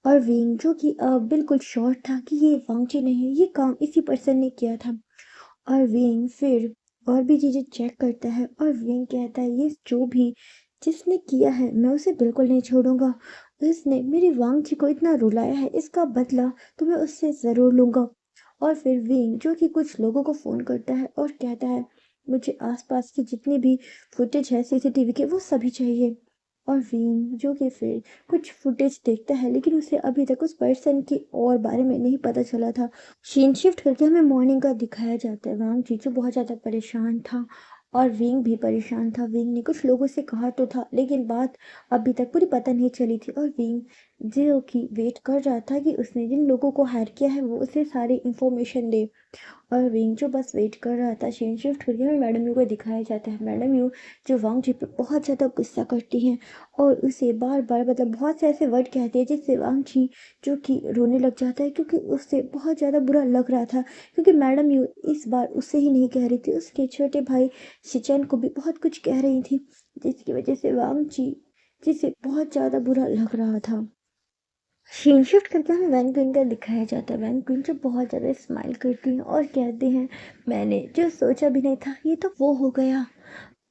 और विंग जो कि बिल्कुल श्योर था कि ये वांगची नहीं है, ये काम इसी पर्सन ने किया था। और विंग फिर और भी चीज़ें चेक करता है और विंग कहता है, ये जो भी जिसने किया है मैं उसे बिल्कुल नहीं छोड़ूंगा। उसने मेरी वांगची को इतना रुलाया है, इसका बदला तो मैं उससे ज़रूर लूंगा। और फिर विंग जो कि कुछ लोगों को फ़ोन करता है और कहता है, मुझे आसपास की जितनी भी फुटेज है सीसीटीवी के वो सभी चाहिए। और विंग जो कि फिर कुछ फुटेज देखता है लेकिन उसे अभी तक उस पर्सन के और बारे में नहीं पता चला था। सीन शिफ्ट करके हमें मॉर्निंग का दिखाया जाता है। वांग जीजू बहुत ज़्यादा परेशान था और विंग भी परेशान था। विंग ने कुछ लोगों से कहा तो था लेकिन बात अभी तक पूरी पता नहीं चली थी। और विंग जो कि वेट कर रहा था कि उसने जिन लोगों को हायर किया है वो उसे सारी इंफॉर्मेशन दे। और विंग जो बस वेट कर रहा था। सीन शिफ्ट करके हमें मैडम यू को दिखाया जाता है। मैडम यू जो वांग जी पे बहुत ज़्यादा गुस्सा करती हैं और उसे बार बार मतलब बहुत से ऐसे वर्ड कहती है जिससे वांग जी जो कि रोने लग जाता है क्योंकि उससे बहुत ज़्यादा बुरा लग रहा था। क्योंकि मैडम यू इस बार उससे ही नहीं कह रही थी, उसके छोटे भाई शिचन को भी बहुत कुछ कह रही थी जिसकी वजह से वांग जी जिसे बहुत ज़्यादा बुरा लग रहा था। सीन शिफ्ट करके हमें वैन क्वीन का दिखाया जाता है। वैन क्वीन जो बहुत ज़्यादा स्माइल करती हैं और कहते हैं, मैंने जो सोचा भी नहीं था ये तो वो हो गया।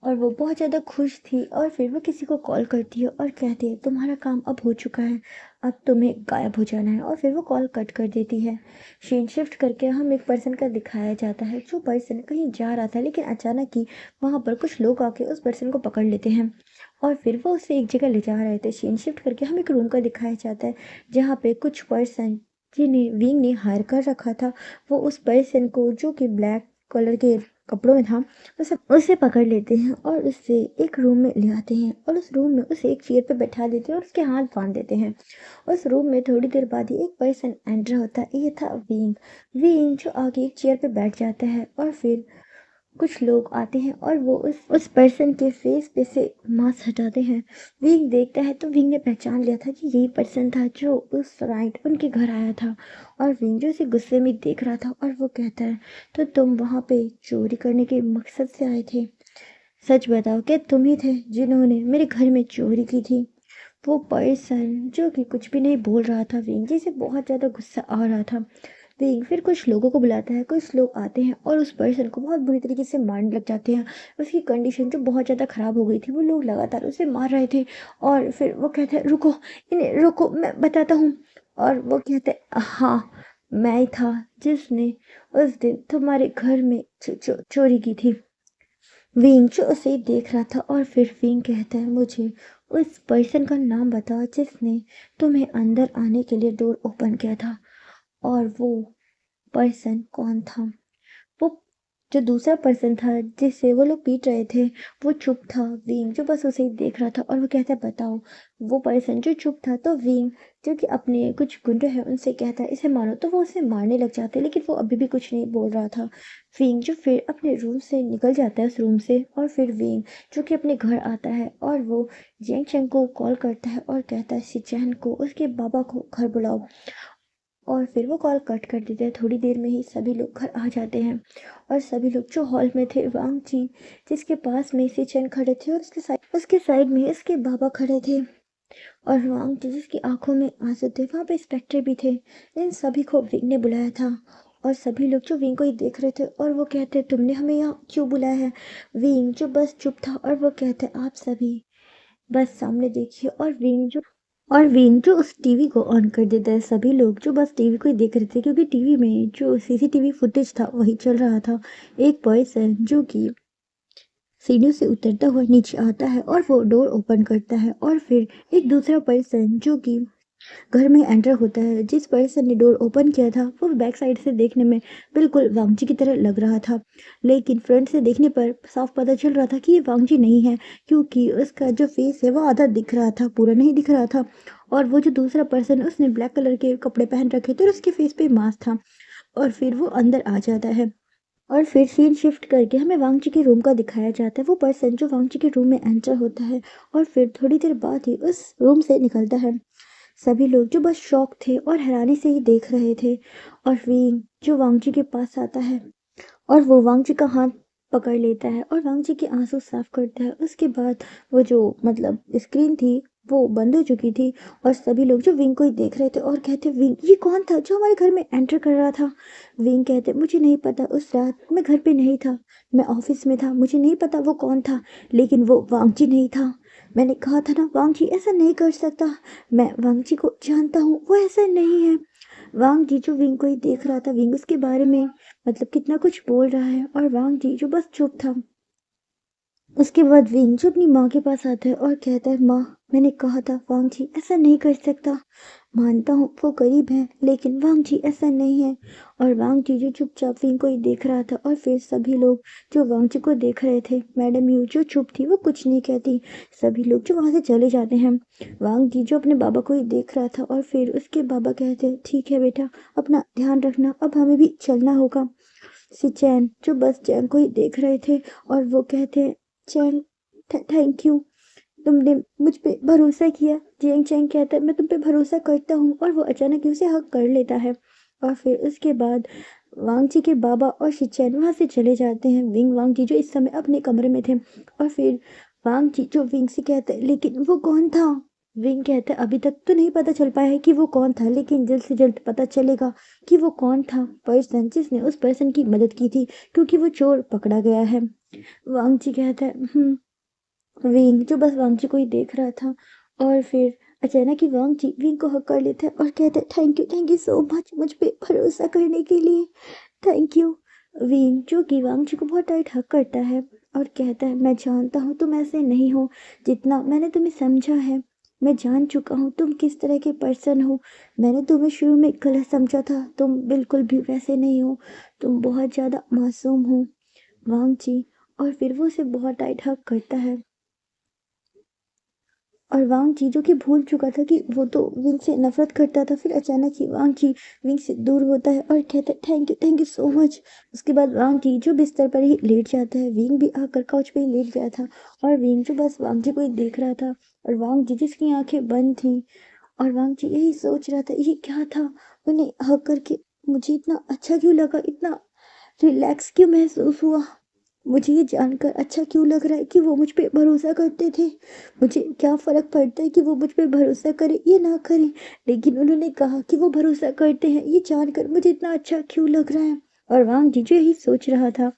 और वो बहुत ज़्यादा खुश थी। और फिर वो किसी को कॉल करती है और कहती है, तुम्हारा काम अब हो चुका है, अब तुम्हें गायब हो जाना है। और फिर वो कॉल कट कर देती है। सीन शिफ्ट करके हम एक पर्सन का दिखाया जाता है जो पर्सन कहीं जा रहा था लेकिन अचानक ही वहाँ पर कुछ लोग आके उस पर्सन को पकड़ लेते हैं और फिर वो उसे एक जगह ले जा रहे थे। सीन शिफ्ट करके हम एक रूम का दिखाया जाता है जहाँ पे कुछ पर्सन जिन्हें विंग ने हायर कर रखा था, वो उस पर्सन को जो कि ब्लैक कलर के कपड़ों में था उसे उसे पकड़ लेते हैं और उससे एक रूम में ले आते हैं और उस रूम में उसे एक चेयर पे बैठा देते हैं और उसके हाथ बांध देते हैं। उस रूम में थोड़ी देर बाद ही एक पर्सन एंटर होता है, ये था विंग। विंग जो आगे एक चेयर पे बैठ जाता है और फिर कुछ लोग आते हैं और वो उस पर्सन के फेस पे से मास्क हटाते हैं। विंग देखता है तो विंग ने पहचान लिया था कि यही पर्सन था जो उस राइट उनके घर आया था। और विंग जो उसे गुस्से में देख रहा था और वो कहता है, तो तुम वहाँ पे चोरी करने के मकसद से आए थे? सच बताओ क्या तुम ही थे जिन्होंने मेरे घर में चोरी की थी? वो पर्सन जो कि कुछ भी नहीं बोल रहा था, विंग जिसे बहुत ज़्यादा गुस्सा आ रहा था, विंग फिर कुछ लोगों को बुलाता है, कुछ लोग आते हैं और उस पर्सन को बहुत बुरी तरीके से मारने लग जाते हैं। उसकी कंडीशन जो बहुत ज़्यादा ख़राब हो गई थी, वो लोग लगातार उसे मार रहे थे और फिर वो कहते हैं रुको, इन्हें रोको, मैं बताता हूँ। और वो कहते हैं हाँ, मैं ही था जिसने उस दिन तुम्हारे घर में चोरी की थी। विंग जो उसे देख रहा था और फिर विंग कहता है मुझे उस पर्सन का नाम बताओ जिसने तुम्हें अंदर आने के लिए डोर ओपन किया था। और वो पर्सन कौन था? वो जो दूसरा पर्सन था जिससे वो लोग पीट रहे थे, वो चुप था। वीम जो बस उसे ही देख रहा था और वो कहता है बताओ। वो पर्सन जो चुप था, तो वीम जो कि अपने कुछ गुंडे हैं उनसे कहता है इसे मारो, तो वो उसे मारने लग जाते हैं, लेकिन वो अभी भी कुछ नहीं बोल रहा था। वीम जो फिर अपने रूम से निकल जाता है उस रूम से, और फिर वीम जो कि अपने घर आता है और वो जेंग चेंग को कॉल करता है और कहता है सिचैन को उसके बाबा को घर बुलाओ। और फिर वो कॉल कट कर देते हैं। थोड़ी देर में ही सभी लोग घर आ जाते हैं और सभी लोग जो हॉल में थे, वांग जी जिसके पास में सिचेन खड़े थे और उसके साइड में इसके बाबा खड़े थे, और वांग जी जिसकी आंखों में आंसू थे, वहाँ पे इंस्पेक्टर भी थे। इन सभी को विंग ने बुलाया था और सभी लोग जो विंग को ही देख रहे थे और वो कहते तुमने हमें यहाँ क्यों बुलाया है? विंग जो बस चुप था और वो कहते आप सभी बस सामने देखिए। और विंग जो उस टीवी को ऑन कर देता है। सभी लोग जो बस टीवी को ही देख रहे थे, क्योंकि टीवी में जो सीसीटीवी फुटेज था वही चल रहा था। एक पर्सन जो कि सीढ़ियों से उतरता हुआ नीचे आता है और वो डोर ओपन करता है, और फिर एक दूसरा पर्सन जो कि घर में एंटर होता है। जिस पर्सन ने डोर ओपन किया था वो बैक साइड से देखने में बिल्कुल वांगजी की तरह लग रहा था, लेकिन फ्रंट से देखने पर साफ पता चल रहा था कि ये वांगजी नहीं है, क्योंकि उसका जो फेस है वो आधा दिख रहा था, पूरा नहीं दिख रहा था। और वो जो दूसरा पर्सन उसने ब्लैक कलर के कपड़े पहन रखे थे और उसके फेस पे मास्क था। और फिर वो अंदर आ जाता है और फिर सीन शिफ्ट करके हमें वांगची के रूम का दिखाया जाता है। वो पर्सन जो वांगची के रूम में एंटर होता है और फिर थोड़ी देर बाद ही उस रूम से निकलता है। सभी लोग जो बस शॉक थे और हैरानी से ही देख रहे थे, और विंग जो वांगजी के पास आता है और वो वांगजी का हाथ पकड़ लेता है और वांगजी के आंसू साफ करता है। उसके बाद वो जो मतलब स्क्रीन थी वो बंद हो चुकी थी और सभी लोग जो विंग को ही देख रहे थे और कहते विंग ये कौन था जो हमारे घर में एंटर कर रहा था? विंग कहते मुझे नहीं पता, उस रात मैं घर पे नहीं था, मैं ऑफिस में था, मुझे नहीं पता वो कौन था, लेकिन वो वांगजी नहीं था। मैंने कहा था ना वांगजी ऐसा नहीं कर सकता, मैं वांगजी को जानता हूँ, वो ऐसा नहीं है। वांग जी जो विंग को ही देख रहा था, विंग उसके बारे में मतलब कितना कुछ बोल रहा है, और वांग जी जो बस चुप था। उसके बाद विंग जो अपनी माँ के पास आता है और कहता है माँ, मैंने कहा था वांग जी ऐसा नहीं कर सकता, मानता हूँ वो गरीब है लेकिन वांग जी ऐसा नहीं है। और वांग जी जो चुपचाप विंग को ही देख रहा था, और फिर सभी लोग जो वांग जी को देख रहे थे, मैडम यू जो चुप थी वो कुछ नहीं कहती, सभी लोग जो वहाँ से चले जाते हैं। वांग जी जो अपने बाबा को ही देख रहा था और फिर उसके बाबा कहते ठीक है बेटा, अपना ध्यान रखना, अब हमें भी चलना होगा। चैन जो बस चैन को ही देख रहे थे और वो कहते हैं चैन थैंक यू, तुमने मुझ पे भरोसा किया। जियांग चैंग कहता है मैं तुम पे भरोसा करता हूँ, और वो अचानक ही उसे हक कर लेता है। और फिर उसके बाद वांग जी के बाबा और शिचैन वहाँ से चले जाते हैं। विंग वांग जी जो इस समय अपने कमरे में थे, और फिर वांग जी जो विंग से कहते हैं लेकिन वो कौन था? विंग कहता है अभी तक तो नहीं पता चल पाया है कि वो कौन था, लेकिन जल्द से जल्द पता चलेगा कि वो कौन था पर्सन जिसने उस पर्सन की मदद की थी, क्योंकि वो चोर पकड़ा गया है। वांग जी कहता है विंग जो बस वांग जी को ही देख रहा था, और फिर अचानक ही वांग जी विंग को हक कर लेते हैं और कहते हैं थैंक यू सो मच मुझ पे भरोसा करने के लिए, थैंक यू। विंग जो कि वांग जी को बहुत टाइट हक करता है और कहता है मैं जानता हूँ तुम ऐसे नहीं हो, जितना मैंने तुम्हें समझा है मैं जान चुका हूँ तुम किस तरह के पर्सन हो। मैंने तुम्हें शुरू में गलत समझा था, तुम बिल्कुल भी वैसे नहीं हो, तुम बहुत ज़्यादा मासूम हो वांग जी। और फिर वो उसे बहुत टाइट हक करता है, और वांग जी जो कि भूल चुका था कि वो तो विंग से नफरत करता था, फिर अचानक ही वांग जी विंग से दूर होता है और कहता है थैंक यू सो मच। उसके बाद वांग जी जो बिस्तर पर ही लेट जाता है, विंग भी आकर काउच पे ही लेट गया था, और विंग जो बस वांग जी को ही देख रहा था, और वांग जी जिसकी आंखें बंद थी, और वांग जी यही सोच रहा था ये क्या था, उन्हें हक करके मुझे इतना अच्छा क्यों लगा, इतना रिलैक्स क्यों महसूस हुआ। मुझे ये जानकर अच्छा क्यों लग रहा है कि वो मुझ पे भरोसा करते थे। मुझे क्या फ़र्क पड़ता है कि वो मुझ पे भरोसा करें या ना करें, लेकिन उन्होंने कहा कि वो भरोसा करते हैं, ये जानकर मुझे इतना अच्छा क्यों लग रहा है। और वांग जीजू यही सोच रहा था।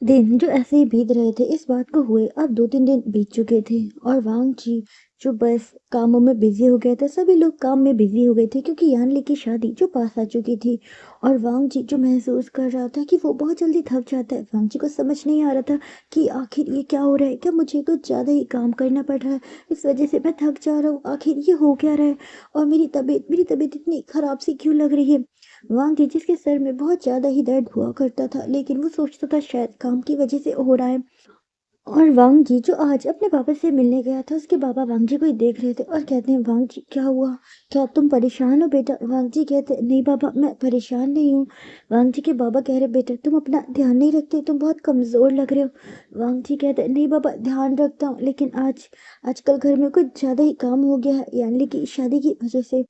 दिन जो ऐसे ही बीत रहे थे, इस बात को हुए अब 2-3 दिन बीत चुके थे और वांग जी जो बस कामों में बिज़ी हो गए थे, सभी लोग काम में बिज़ी हो गए थे क्योंकि यानली की शादी जो पास आ चुकी थी। और वांग जी जो महसूस कर रहा था कि वो बहुत जल्दी थक जाता है। वांग जी को समझ नहीं आ रहा था कि आखिर ये क्या हो रहा है? क्या मुझे कुछ ज़्यादा ही काम करना पड़ रहा है? इस वजह से मैं थक जा रहा हूँ। आखिर ये हो क्या रहा है? और मेरी तबीयत इतनी खराब सी क्यों लग रही है? वांग जी जिसके सर में बहुत ज़्यादा ही दर्द हुआ करता था, लेकिन वो सोचता था शायद काम की वजह से हो रहा है। और वांग जी जो आज अपने पापा से मिलने गया था, उसके बाबा वांग जी को ही देख रहे थे और कहते हैं, वांग जी क्या हुआ? क्या तुम परेशान हो बेटा? वांग जी कहते हैं, नहीं बाबा मैं परेशान नहीं हूँ। वांग जी के बाबा कह रहे, बेटा तुम अपना ध्यान नहीं रखते, तुम बहुत कमज़ोर लग रहे हो। वांग जी कहते हैं, नहीं बाबा ध्यान रखता हूँ, लेकिन आजकल घर में कुछ ज़्यादा ही काम हो गया है यानी कि शादी की वजह से।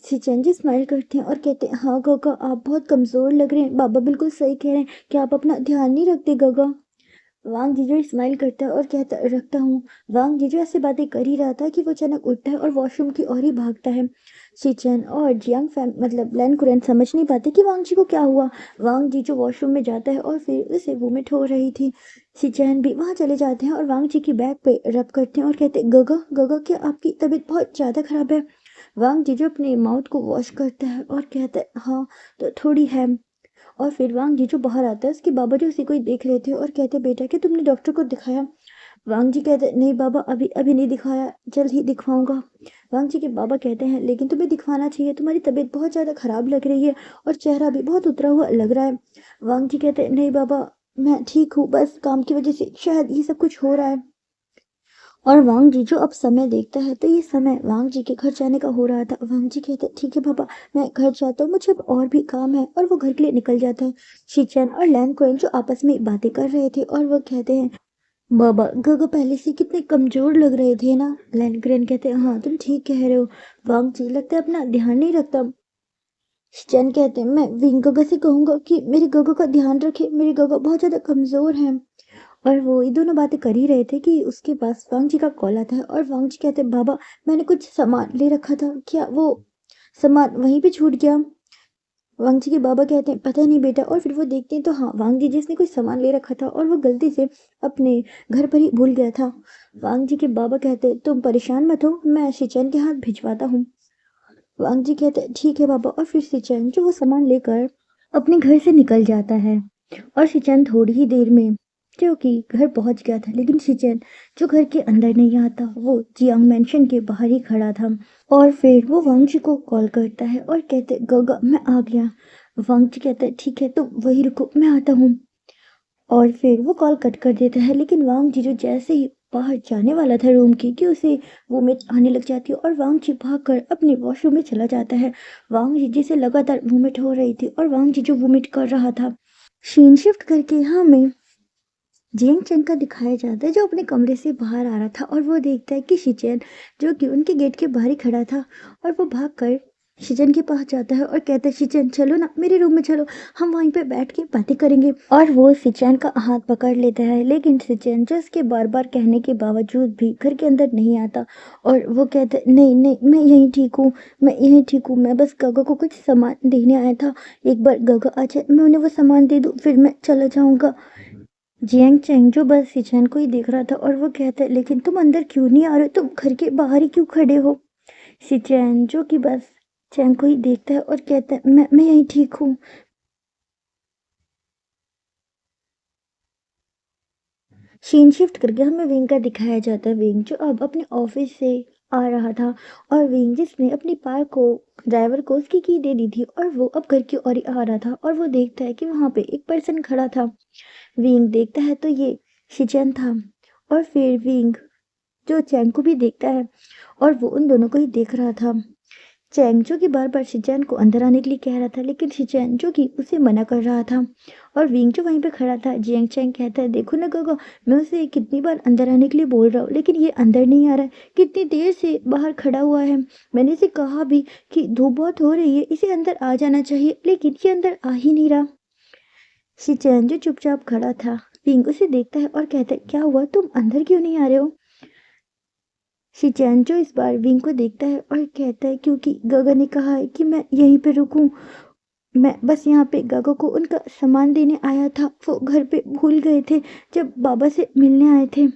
सिचन जी स्माइल करते हैं और कहते हैं, हाँ गगा आप बहुत कमज़ोर लग रहे हैं, बाबा बिल्कुल सही कह रहे हैं, क्या आप अपना ध्यान नहीं रखते गगा? वांग जीजू स्माइल करता है और कहता रखता हूँ। वांग जीजू ऐसे बातें कर ही रहा था कि वो अचानक उठता है और वॉशरूम की ओर ही भागता है। शिचन और जियांग फैम मतलब लैन कुरैन समझ नहीं पाते कि वांग जी को क्या हुआ। वांग जीजू वॉशरूम में जाता है और फिर उसे वोमिट हो रही थी। शिचैन भी वहाँ चले जाते हैं और वांग जी की बैक पे रब करते हैं और कहते हैं, गगा गगा क्या आपकी तबीयत बहुत ज़्यादा खराब है? वांग जीजू अपने माउथ को वॉश करता है और कहता है, हाँ तो थोड़ी है। और फिर वांग जीजू बाहर आता है, उसके बाबा जी उसी को ही देख रहे थे और कहते, बेटा कि तुमने डॉक्टर को दिखाया? वांग जी कहते, नहीं बाबा अभी अभी नहीं दिखाया, जल्द ही दिखवाऊंगा। वांग जी के बाबा कहते हैं, लेकिन तुम्हें दिखवाना चाहिए, तुम्हारी तबीयत बहुत ज़्यादा खराब लग रही है और चेहरा भी बहुत उतरा हुआ लग रहा है। वांग जी कहते, नहीं बाबा मैं ठीक हूँ, बस काम की वजह से शायद ये सब कुछ हो रहा है। और वांग जी जो अब समय देखता है तो ये समय वांग जी के घर जाने का हो रहा था। वांग जी कहते, ठीक है पापा मैं घर जाता हूँ, मुझे अब और भी काम है, और वो घर के लिए निकल जाता है। शिचन और लैन कुरैन जो आपस में बातें कर रहे थे और वो कहते हैं, बाबा गगा पहले से कितने कमजोर लग रहे थे ना? लैन कुरैन कहते हैं, हाँ तुम ठीक कह रहे हो। वांग जी लगता है अपना ध्यान नहीं रखता। शिचन कहते हैं, मैं विंग गगा से कहूंगा कि मेरे गगा का ध्यान रखे, मेरे गगा बहुत ज्यादा कमजोर है। और वो ये दोनों बातें कर ही रहे थे कि उसके पास वांग जी का कॉल आता है और वांग जी कहते हैं, बाबा मैंने कुछ सामान ले रखा था, क्या वो सामान वहीं पे छूट गया? वांग जी के बाबा कहते हैं, पता नहीं बेटा। और फिर वो देखते हैं तो हाँ वांग जी जिसने कुछ सामान ले रखा था और वो गलती से अपने घर पर ही भूल गया था। वांग जी के बाबा कहते हैं, तुम परेशान मत हो, मैं शिचन के हाथ भिजवाता हूँ। वांग जी कहते हैं, ठीक है बाबा। और फिर शिचन जो वो सामान लेकर अपने घर से निकल जाता है। और शिचन थोड़ी ही देर में क्योंकि घर पहुंच गया था, लेकिन शिचन जो घर के अंदर नहीं आता, वो जियांग मैंशन के बाहर ही खड़ा था। और फिर वो वांग जी को कॉल करता है और कहते, गगा मैं आ गया। वांग जी कहता है, ठीक है तो वही रुको मैं आता हूँ। और फिर वो कॉल कट कर देता है, लेकिन वांग जी जो जैसे ही बाहर जाने वाला था रूम की कि उसे वोमिट आने लग जाती है और वांग जी भागकर अपने वॉशरूम में चला जाता है। वांग जी जिसे लगातार वोमिट हो रही थी और वांग जी जो वोमिट कर रहा था। सीन शिफ्ट करके हमें जियांग चंग का दिखाया जाता है जो अपने कमरे से बाहर आ रहा था और वो देखता है कि शिचेन जो कि उनके गेट के बाहर ही खड़ा था, और वो भागकर शिचेन के पास जाता है और कहता है, शिचेन चलो ना मेरे रूम में चलो, हम वहीं पे बैठ के बातें करेंगे। और वो शिचेन का हाथ पकड़ लेता है, लेकिन शिचेन जो उसके बार बार कहने के बावजूद भी घर के अंदर नहीं आता। और वो कहता है, नहीं नहीं मैं यहीं ठीक हूँ, मैं यहीं ठीक हूँ, मैं बस गगा को कुछ सामान देने आया था, एक बार गगा आ जाए मैं उन्हें वो सामान दे दूँ फिर मैं चला जाऊँगा। जियांग चैंग जो बस सिचन को ही देख रहा था और वो कहता है, लेकिन तुम अंदर क्यों नहीं आ रहे हो, तुम घर के बाहर ही क्यों खड़े हो? सिचन जो कि बस चैंग को ही देखता है और कहता है, मैं यहीं ठीक हूँ। सीन शिफ्ट करके हमें विंग का दिखाया जाता है। विंग जो अब अपने ऑफिस से आ रहा था और विंग जिसने अपनी कार को ड्राइवर को उसकी की दे दी थी और वो अब घर की ओर ही आ रहा था और वो देखता है कि वहाँ पे एक पर्सन खड़ा था। विंग देखता है तो ये शिचन था। और फिर विंग जो चैंग को भी देखता है और वो उन दोनों को ही देख रहा था। चैंग जो कि बार बार शिचैन को अंदर आने के लिए कह रहा था, लेकिन शिचैन जो कि उसे मना कर रहा था। और विंग जो वहीं पे खड़ा था, जियांग चैंग कहता है, देखो ना गगा मैं उसे कितनी बार अंदर आने के लिए बोल रहा हूँ, लेकिन ये अंदर नहीं आ रहा है, कितनी देर से बाहर खड़ा हुआ है। मैंने इसे कहा भी कि धूप बहुत हो रही है, इसे अंदर आ जाना चाहिए, लेकिन ये अंदर आ ही नहीं रहा। शिचैन जो चुपचाप खड़ा था, विंग उसे देखता है और कहता है, क्या हुआ, तुम अंदर क्यों नहीं आ रहे हो? शिचैन जो इस बार विंग को देखता है और कहता है, क्योंकि गगा ने कहा है कि मैं यहीं पे रुकूं। मैं बस यहाँ पे गगा को उनका सामान देने आया था, वो घर पे भूल गए थे जब बाबा से मिलने आए थे।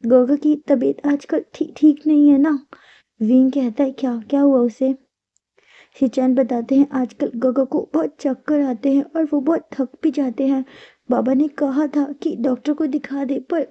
गगा की तबीयत आजकल ठीक नहीं है ना? विंग कहता है, क्या क्या हुआ उसे? शिचैन बताते हैं, आजकल गगा को बहुत चक्कर आते हैं और वो बहुत थक भी जाते हैं। बाबा ने कहा था कि डॉक्टर को दिखा दे, पर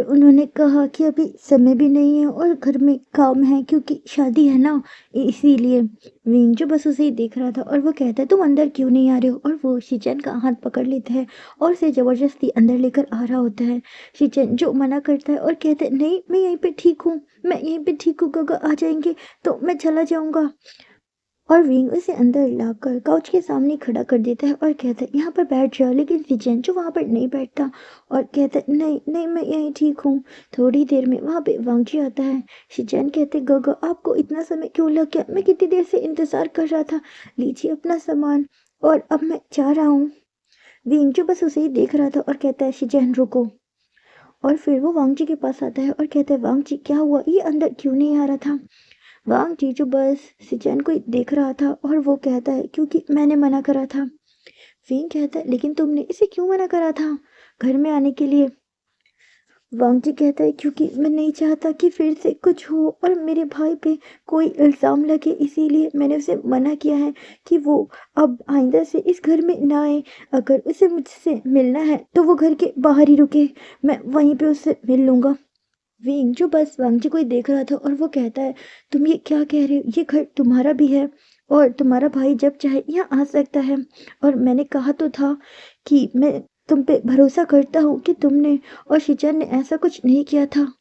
उन्होंने कहा कि अभी समय भी नहीं है और घर में काम है, क्योंकि शादी है ना, इसीलिए। विंग जो बस उसे ही देख रहा था और वो कहता है, तुम अंदर क्यों नहीं आ रहे हो? और वो शिचैन का हाथ पकड़ लेता है और उसे जबरदस्ती अंदर लेकर आ रहा होता है। शिचैन जो मना करता है और कहता है, नहीं, मैं यहीं पे ठीक हूँ, मैं यहीं पे ठीक हूँ, गगा आ जाएंगे तो मैं चला जाऊंगा। और विंग उसे अंदर लाकर काउच के सामने खड़ा कर देता है और कहता है, यहाँ पर बैठ जाओ। लेकिन शिचैन जो वहाँ पर नहीं बैठता और कहता है, नहीं नहीं, मैं यहीं ठीक हूँ। थोड़ी देर में वहाँ पे वांगजी आता है। शिचैन कहते, गगा आपको इतना समय क्यों लग गया? मैं कितनी देर से इंतजार कर रहा था, लीजिए अपना सामान और अब मैं जा रहा हूँ। विंग जो बस उसे ही देख रहा था और कहता है, शिचैन रुको। और फिर वो वांगजी के पास आता है और कहता है, वांगजी क्या हुआ, ये अंदर क्यों नहीं आ रहा था? वांग जीजू बस सिचैन को देख रहा था और वो कहता है, क्योंकि मैंने मना करा था। फिंग कहता है, लेकिन तुमने इसे क्यों मना करा था घर में आने के लिए? वांग जी कहता है, क्योंकि मैं नहीं चाहता कि फिर से कुछ हो और मेरे भाई पे कोई इल्ज़ाम लगे, इसीलिए मैंने उसे मना किया है कि वो अब आइंदा से इस घर में ना आए। अगर उसे मुझसे मिलना है तो वो घर के बाहर ही रुके, मैं वहीं पे उससे मिल लूँगा। विंग जो बस वांगजी को ही देख रहा था और वो कहता है, तुम ये क्या कह रहे हो? ये घर तुम्हारा भी है और तुम्हारा भाई जब चाहे यहाँ आ सकता है। और मैंने कहा तो था कि मैं तुम पे भरोसा करता हूँ कि तुमने और शिचैन ने ऐसा कुछ नहीं किया था।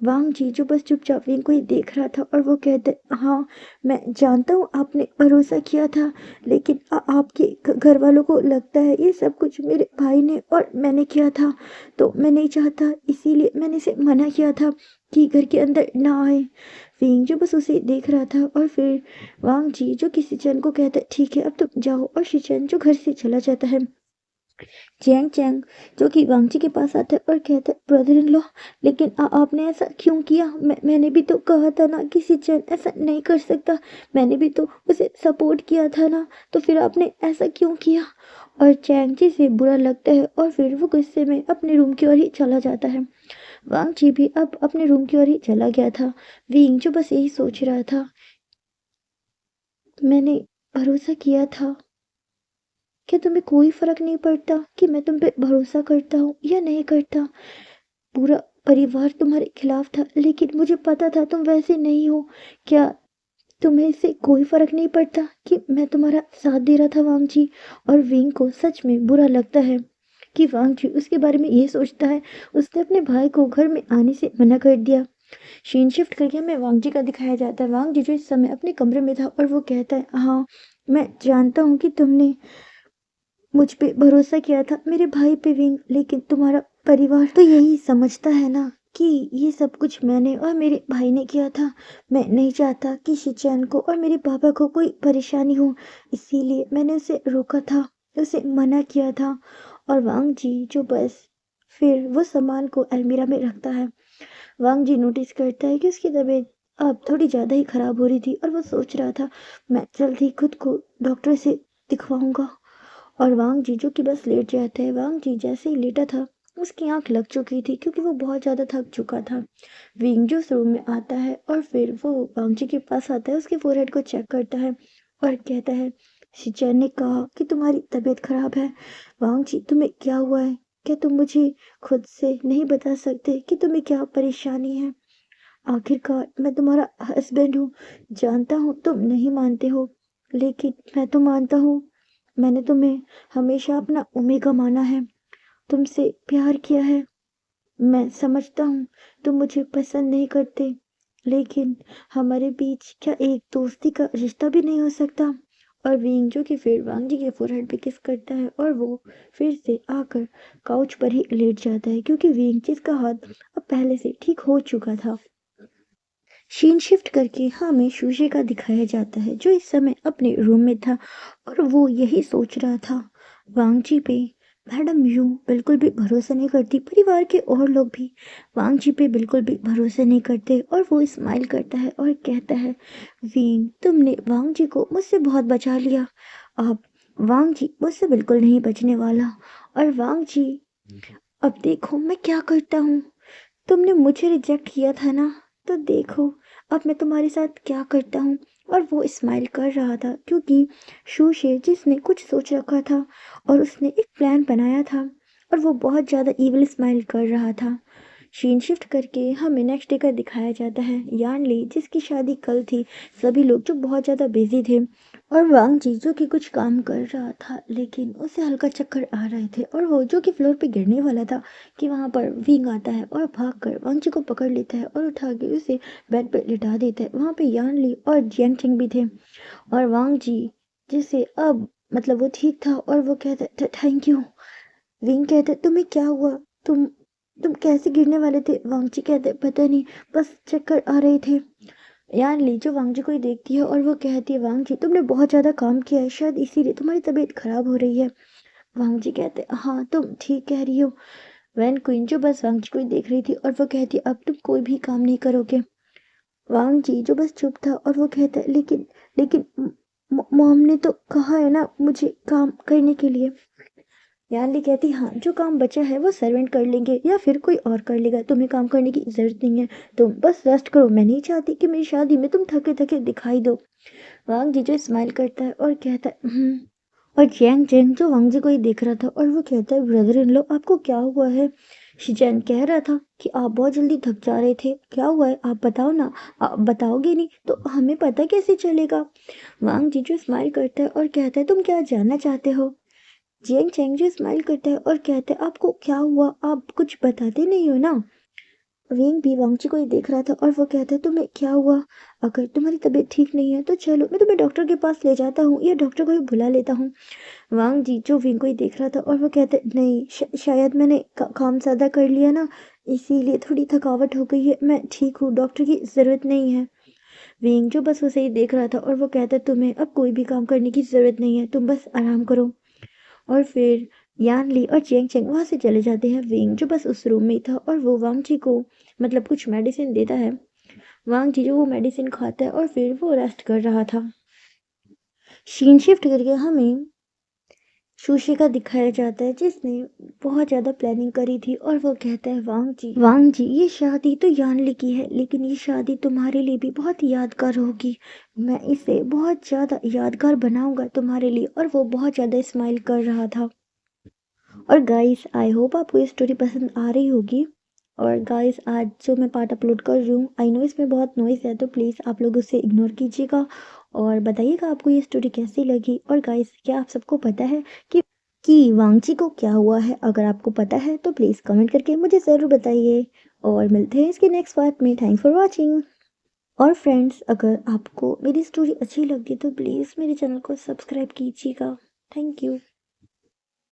वांग जी जो बस चुपचाप विंग को ही देख रहा था और वो कहते, हाँ, मैं जानता हूँ आपने भरोसा किया था, लेकिन आपके घर वालों को लगता है ये सब कुछ मेरे भाई ने और मैंने किया था, तो मैं नहीं चाहता, इसीलिए मैंने इसे मना किया था कि घर के अंदर ना आए। विंग जो बस उसे देख रहा था और फिर वांग जी जो कि शिचैन को कहता है, ठीक है अब तुम जाओ, और शिचैन जो घर से चला जाता है। चैंग चैंग जो कि वांगची के पास आता है और कहता है, ब्रदर इन लॉ, लेकिन आपने ऐसा क्यों किया? मैंने भी तो कहा था ना कि सिचैन ऐसा नहीं कर सकता, मैंने भी तो उसे सपोर्ट किया था ना, तो फिर आपने ऐसा क्यों किया? और चैंग जी से बुरा लगता है और फिर वो गुस्से में अपने रूम की ओर ही चला जाता है। वांग जी भी अब अपने रूम की ओर ही चला गया था। विंग जो बस यही सोच रहा था, मैंने भरोसा किया था, क्या तुम्हें कोई फर्क नहीं पड़ता कि मैं तुम पे भरोसा करता हूँ या नहीं करता? पूरा परिवार तुम्हारे खिलाफ था, लेकिन मुझे पता था तुम वैसे नहीं हो। क्या तुम्हें इससे कोई फर्क नहीं पड़ता कि मैं तुम्हारा साथ दे रहा था? वांग जी और विंग को सच में बुरा लगता है कि वांग जी उसके बारे में ये सोचता है, उसने अपने भाई को घर में आने से मना कर दिया। सीन शिफ्ट करके हमें वांग जी का दिखाया जाता है। वांग जी जो इस समय अपने कमरे में था और वो कहता है, हाँ, मैं जानता हूँ कि तुमने मुझ पे भरोसा किया था, मेरे भाई पे भी, लेकिन तुम्हारा परिवार तो यही समझता है ना कि ये सब कुछ मैंने और मेरे भाई ने किया था। मैं नहीं चाहता कि शिचैन को और मेरे पापा को कोई परेशानी हो, इसीलिए मैंने उसे रोका था, उसे मना किया था। और वांग जी जो बस फिर वो सामान को अलमीरा में रखता है। वांग जी नोटिस करता है कि उसकी तबीयत अब थोड़ी ज़्यादा ही खराब हो रही थी और वो सोच रहा था, मैं जल्द ही खुद को डॉक्टर से दिखवाऊंगा। और वांग जी जो कि बस लेट जाता है। वांग जी जैसे ही लेटा था, उसकी आंख लग चुकी थी क्योंकि वो बहुत ज़्यादा थक चुका था। विंग जो उस रूम में आता है और फिर वो वांग जी के पास आता है, उसके फोरहेड को चेक करता है और कहता है, शिचैन ने कहा कि तुम्हारी तबीयत खराब है। वांग जी, तुम्हें क्या हुआ है? क्या तुम मुझे खुद से नहीं बता सकते कि तुम्हें क्या परेशानी है? आखिरकार मैं तुम्हारा हस्बैंड हूँ। जानता हूँ तुम नहीं मानते हो, लेकिन मैं तो मानता हूँ। मैंने तुम्हें हमेशा अपना ओमेगा माना है, तुमसे प्यार किया है। मैं समझता हूँ तुम मुझे पसंद नहीं करते, लेकिन हमारे बीच क्या एक दोस्ती का रिश्ता भी नहीं हो सकता? और विंग जो कि फिर वांग जी के फोरहेड पे किस करता है और वो फिर से आकर काउच पर ही लेट जाता है, क्योंकि विंग जिसका हाथ अब पहले से ठीक हो चुका था। सीन शिफ्ट करके हमें शूशे का दिखाया जाता है, जो इस समय अपने रूम में था और वो यही सोच रहा था, वांगजी पे मैडम यूं बिल्कुल भी भरोसा नहीं करती। परिवार के और लोग भी वांग जी पे बिल्कुल भी भरोसा नहीं करते और वो स्माइल करता है और कहता है, वीन तुमने वांग जी को मुझसे बहुत बचा लिया। अब वांग जी मुझसे बिल्कुल नहीं बचने वाला। और वांग जी अब देखो मैं क्या करता हूँ। तुमने मुझे रिजेक्ट किया था ना, तो देखो अब मैं तुम्हारे साथ क्या करता हूँ। और वो स्माइल कर रहा था क्योंकि शूशे जिसने कुछ सोच रखा था और उसने एक प्लान बनाया था और वो बहुत ज़्यादा इविल स्माइल कर रहा था। सीन शिफ्ट करके हमें नेक्स्ट डे का दिखाया जाता है। यानली जिसकी शादी कल थी, सभी लोग जो बहुत ज़्यादा बिजी थे और वांग जी जो कि कुछ काम कर रहा था लेकिन उसे हल्का चक्कर आ रहे थे और वो जो कि फ्लोर पे गिरने वाला था कि वहाँ पर विंग आता है और भागकर वांग जी को पकड़ लेता है और उठा के उसे बेड पे लिटा देता है। वहाँ पे यानली और जियांग चेंग भी थे और वांग जी जिसे अब मतलब वो ठीक था और वो कहता थैंक यू। विंग कहते तुम्हें क्या हुआ, तुम कैसे गिरने वाले थे। वांग जी कहते पता नहीं, बस चक्कर आ रहे थे। यान ली जो वांग जी को ही देखती है और वो कहती है, वांग जी तुमने बहुत ज़्यादा काम किया है, शायद इसीलिए तुम्हारी तबीयत खराब हो रही है। वांग जी कहते हाँ तुम ठीक कह रही हो। वैन क्वीन जो बस वांग जी को ही देख रही थी और वो कहती अब तुम कोई भी काम नहीं करोगे। वांग जी जो बस चुप था और वो कहता है लेकिन लेकिन मॉम ने तो कहा है ना मुझे काम करने के लिए। यानली कहती हाँ जो काम बचा है वो सर्वेंट कर लेंगे या फिर कोई और कर लेगा, तुम्हें काम करने की जरूरत नहीं है, तुम बस रेस्ट करो। मैं नहीं चाहती कि मेरी शादी में तुम थके थके दिखाई दो। वांग जी जो स्माइल करता है और कहता है और चैंग चैंग जो वांग जी को ही देख रहा था और वो कहता है ब्रदर इन लो आपको क्या हुआ है। शिजैन कह रहा था कि आप बहुत जल्दी थक जा रहे थे, क्या हुआ है आप बताओ ना। आप बताओगे नहीं तो हमें पता कैसे चलेगा। वांग जी जो स्माइल करता है और कहता है तुम क्या जानना चाहते हो। जियांग चैंग जो स्माइल करता है और कहता है आपको क्या हुआ, आप कुछ बताते नहीं हो ना। विंग भी वांगची को ही देख रहा था और वो कहता है तुम्हें क्या हुआ, अगर तुम्हारी तबीयत ठीक नहीं है तो चलो मैं तुम्हें डॉक्टर के पास ले जाता हूँ या डॉक्टर को ही बुला लेता हूँ। वांग जी जो विंग को ही देख रहा था और वो कहता है नहीं शायद मैंने काम ज़्यादा कर लिया ना, इसीलिए थोड़ी थकावट हो गई है, मैं ठीक हूँ, डॉक्टर की ज़रूरत नहीं है। विंग जो बस उसे ही देख रहा था और वो कहता है तुम्हें अब कोई भी काम करने की ज़रूरत नहीं है, तुम बस आराम करो। और फिर यान ली और चेंग चेंग वहाँ से चले जाते हैं। विंग जो बस उस रूम में ही था और वो वांग जी को मतलब कुछ मेडिसिन देता है। वांग जी जो वो मेडिसिन खाता है और फिर वो रेस्ट कर रहा था। सीन शिफ्ट करके हमें सुशी का दिखाया जाता है जिसने बहुत ज़्यादा प्लानिंग करी थी और वो कहता है वांग जी ये शादी तो यानली की है लेकिन ये शादी तुम्हारे लिए भी बहुत यादगार होगी, मैं इसे बहुत ज़्यादा यादगार बनाऊंगा तुम्हारे लिए। और वो बहुत ज़्यादा स्माइल कर रहा था। और गाइस आई होप आपको ये स्टोरी पसंद आ रही होगी। और गाइस आज जो मैं पार्ट अपलोड कर रही हूँ आई नो इसमें बहुत नॉइस है तो प्लीज़ आप लोग उसे इग्नोर कीजिएगा और बताइएगा आपको ये स्टोरी कैसी लगी। और गाइस क्या आप सबको पता है कि वांगची को क्या हुआ है, अगर आपको पता है तो प्लीज़ कमेंट करके मुझे ज़रूर बताइए। और मिलते हैं इसके नेक्स्ट पार्ट में। Thanks for watching. और फ्रेंड्स अगर आपको मेरी स्टोरी अच्छी लगी तो प्लीज़ मेरे चैनल को सब्सक्राइब कीजिएगा। Thank you.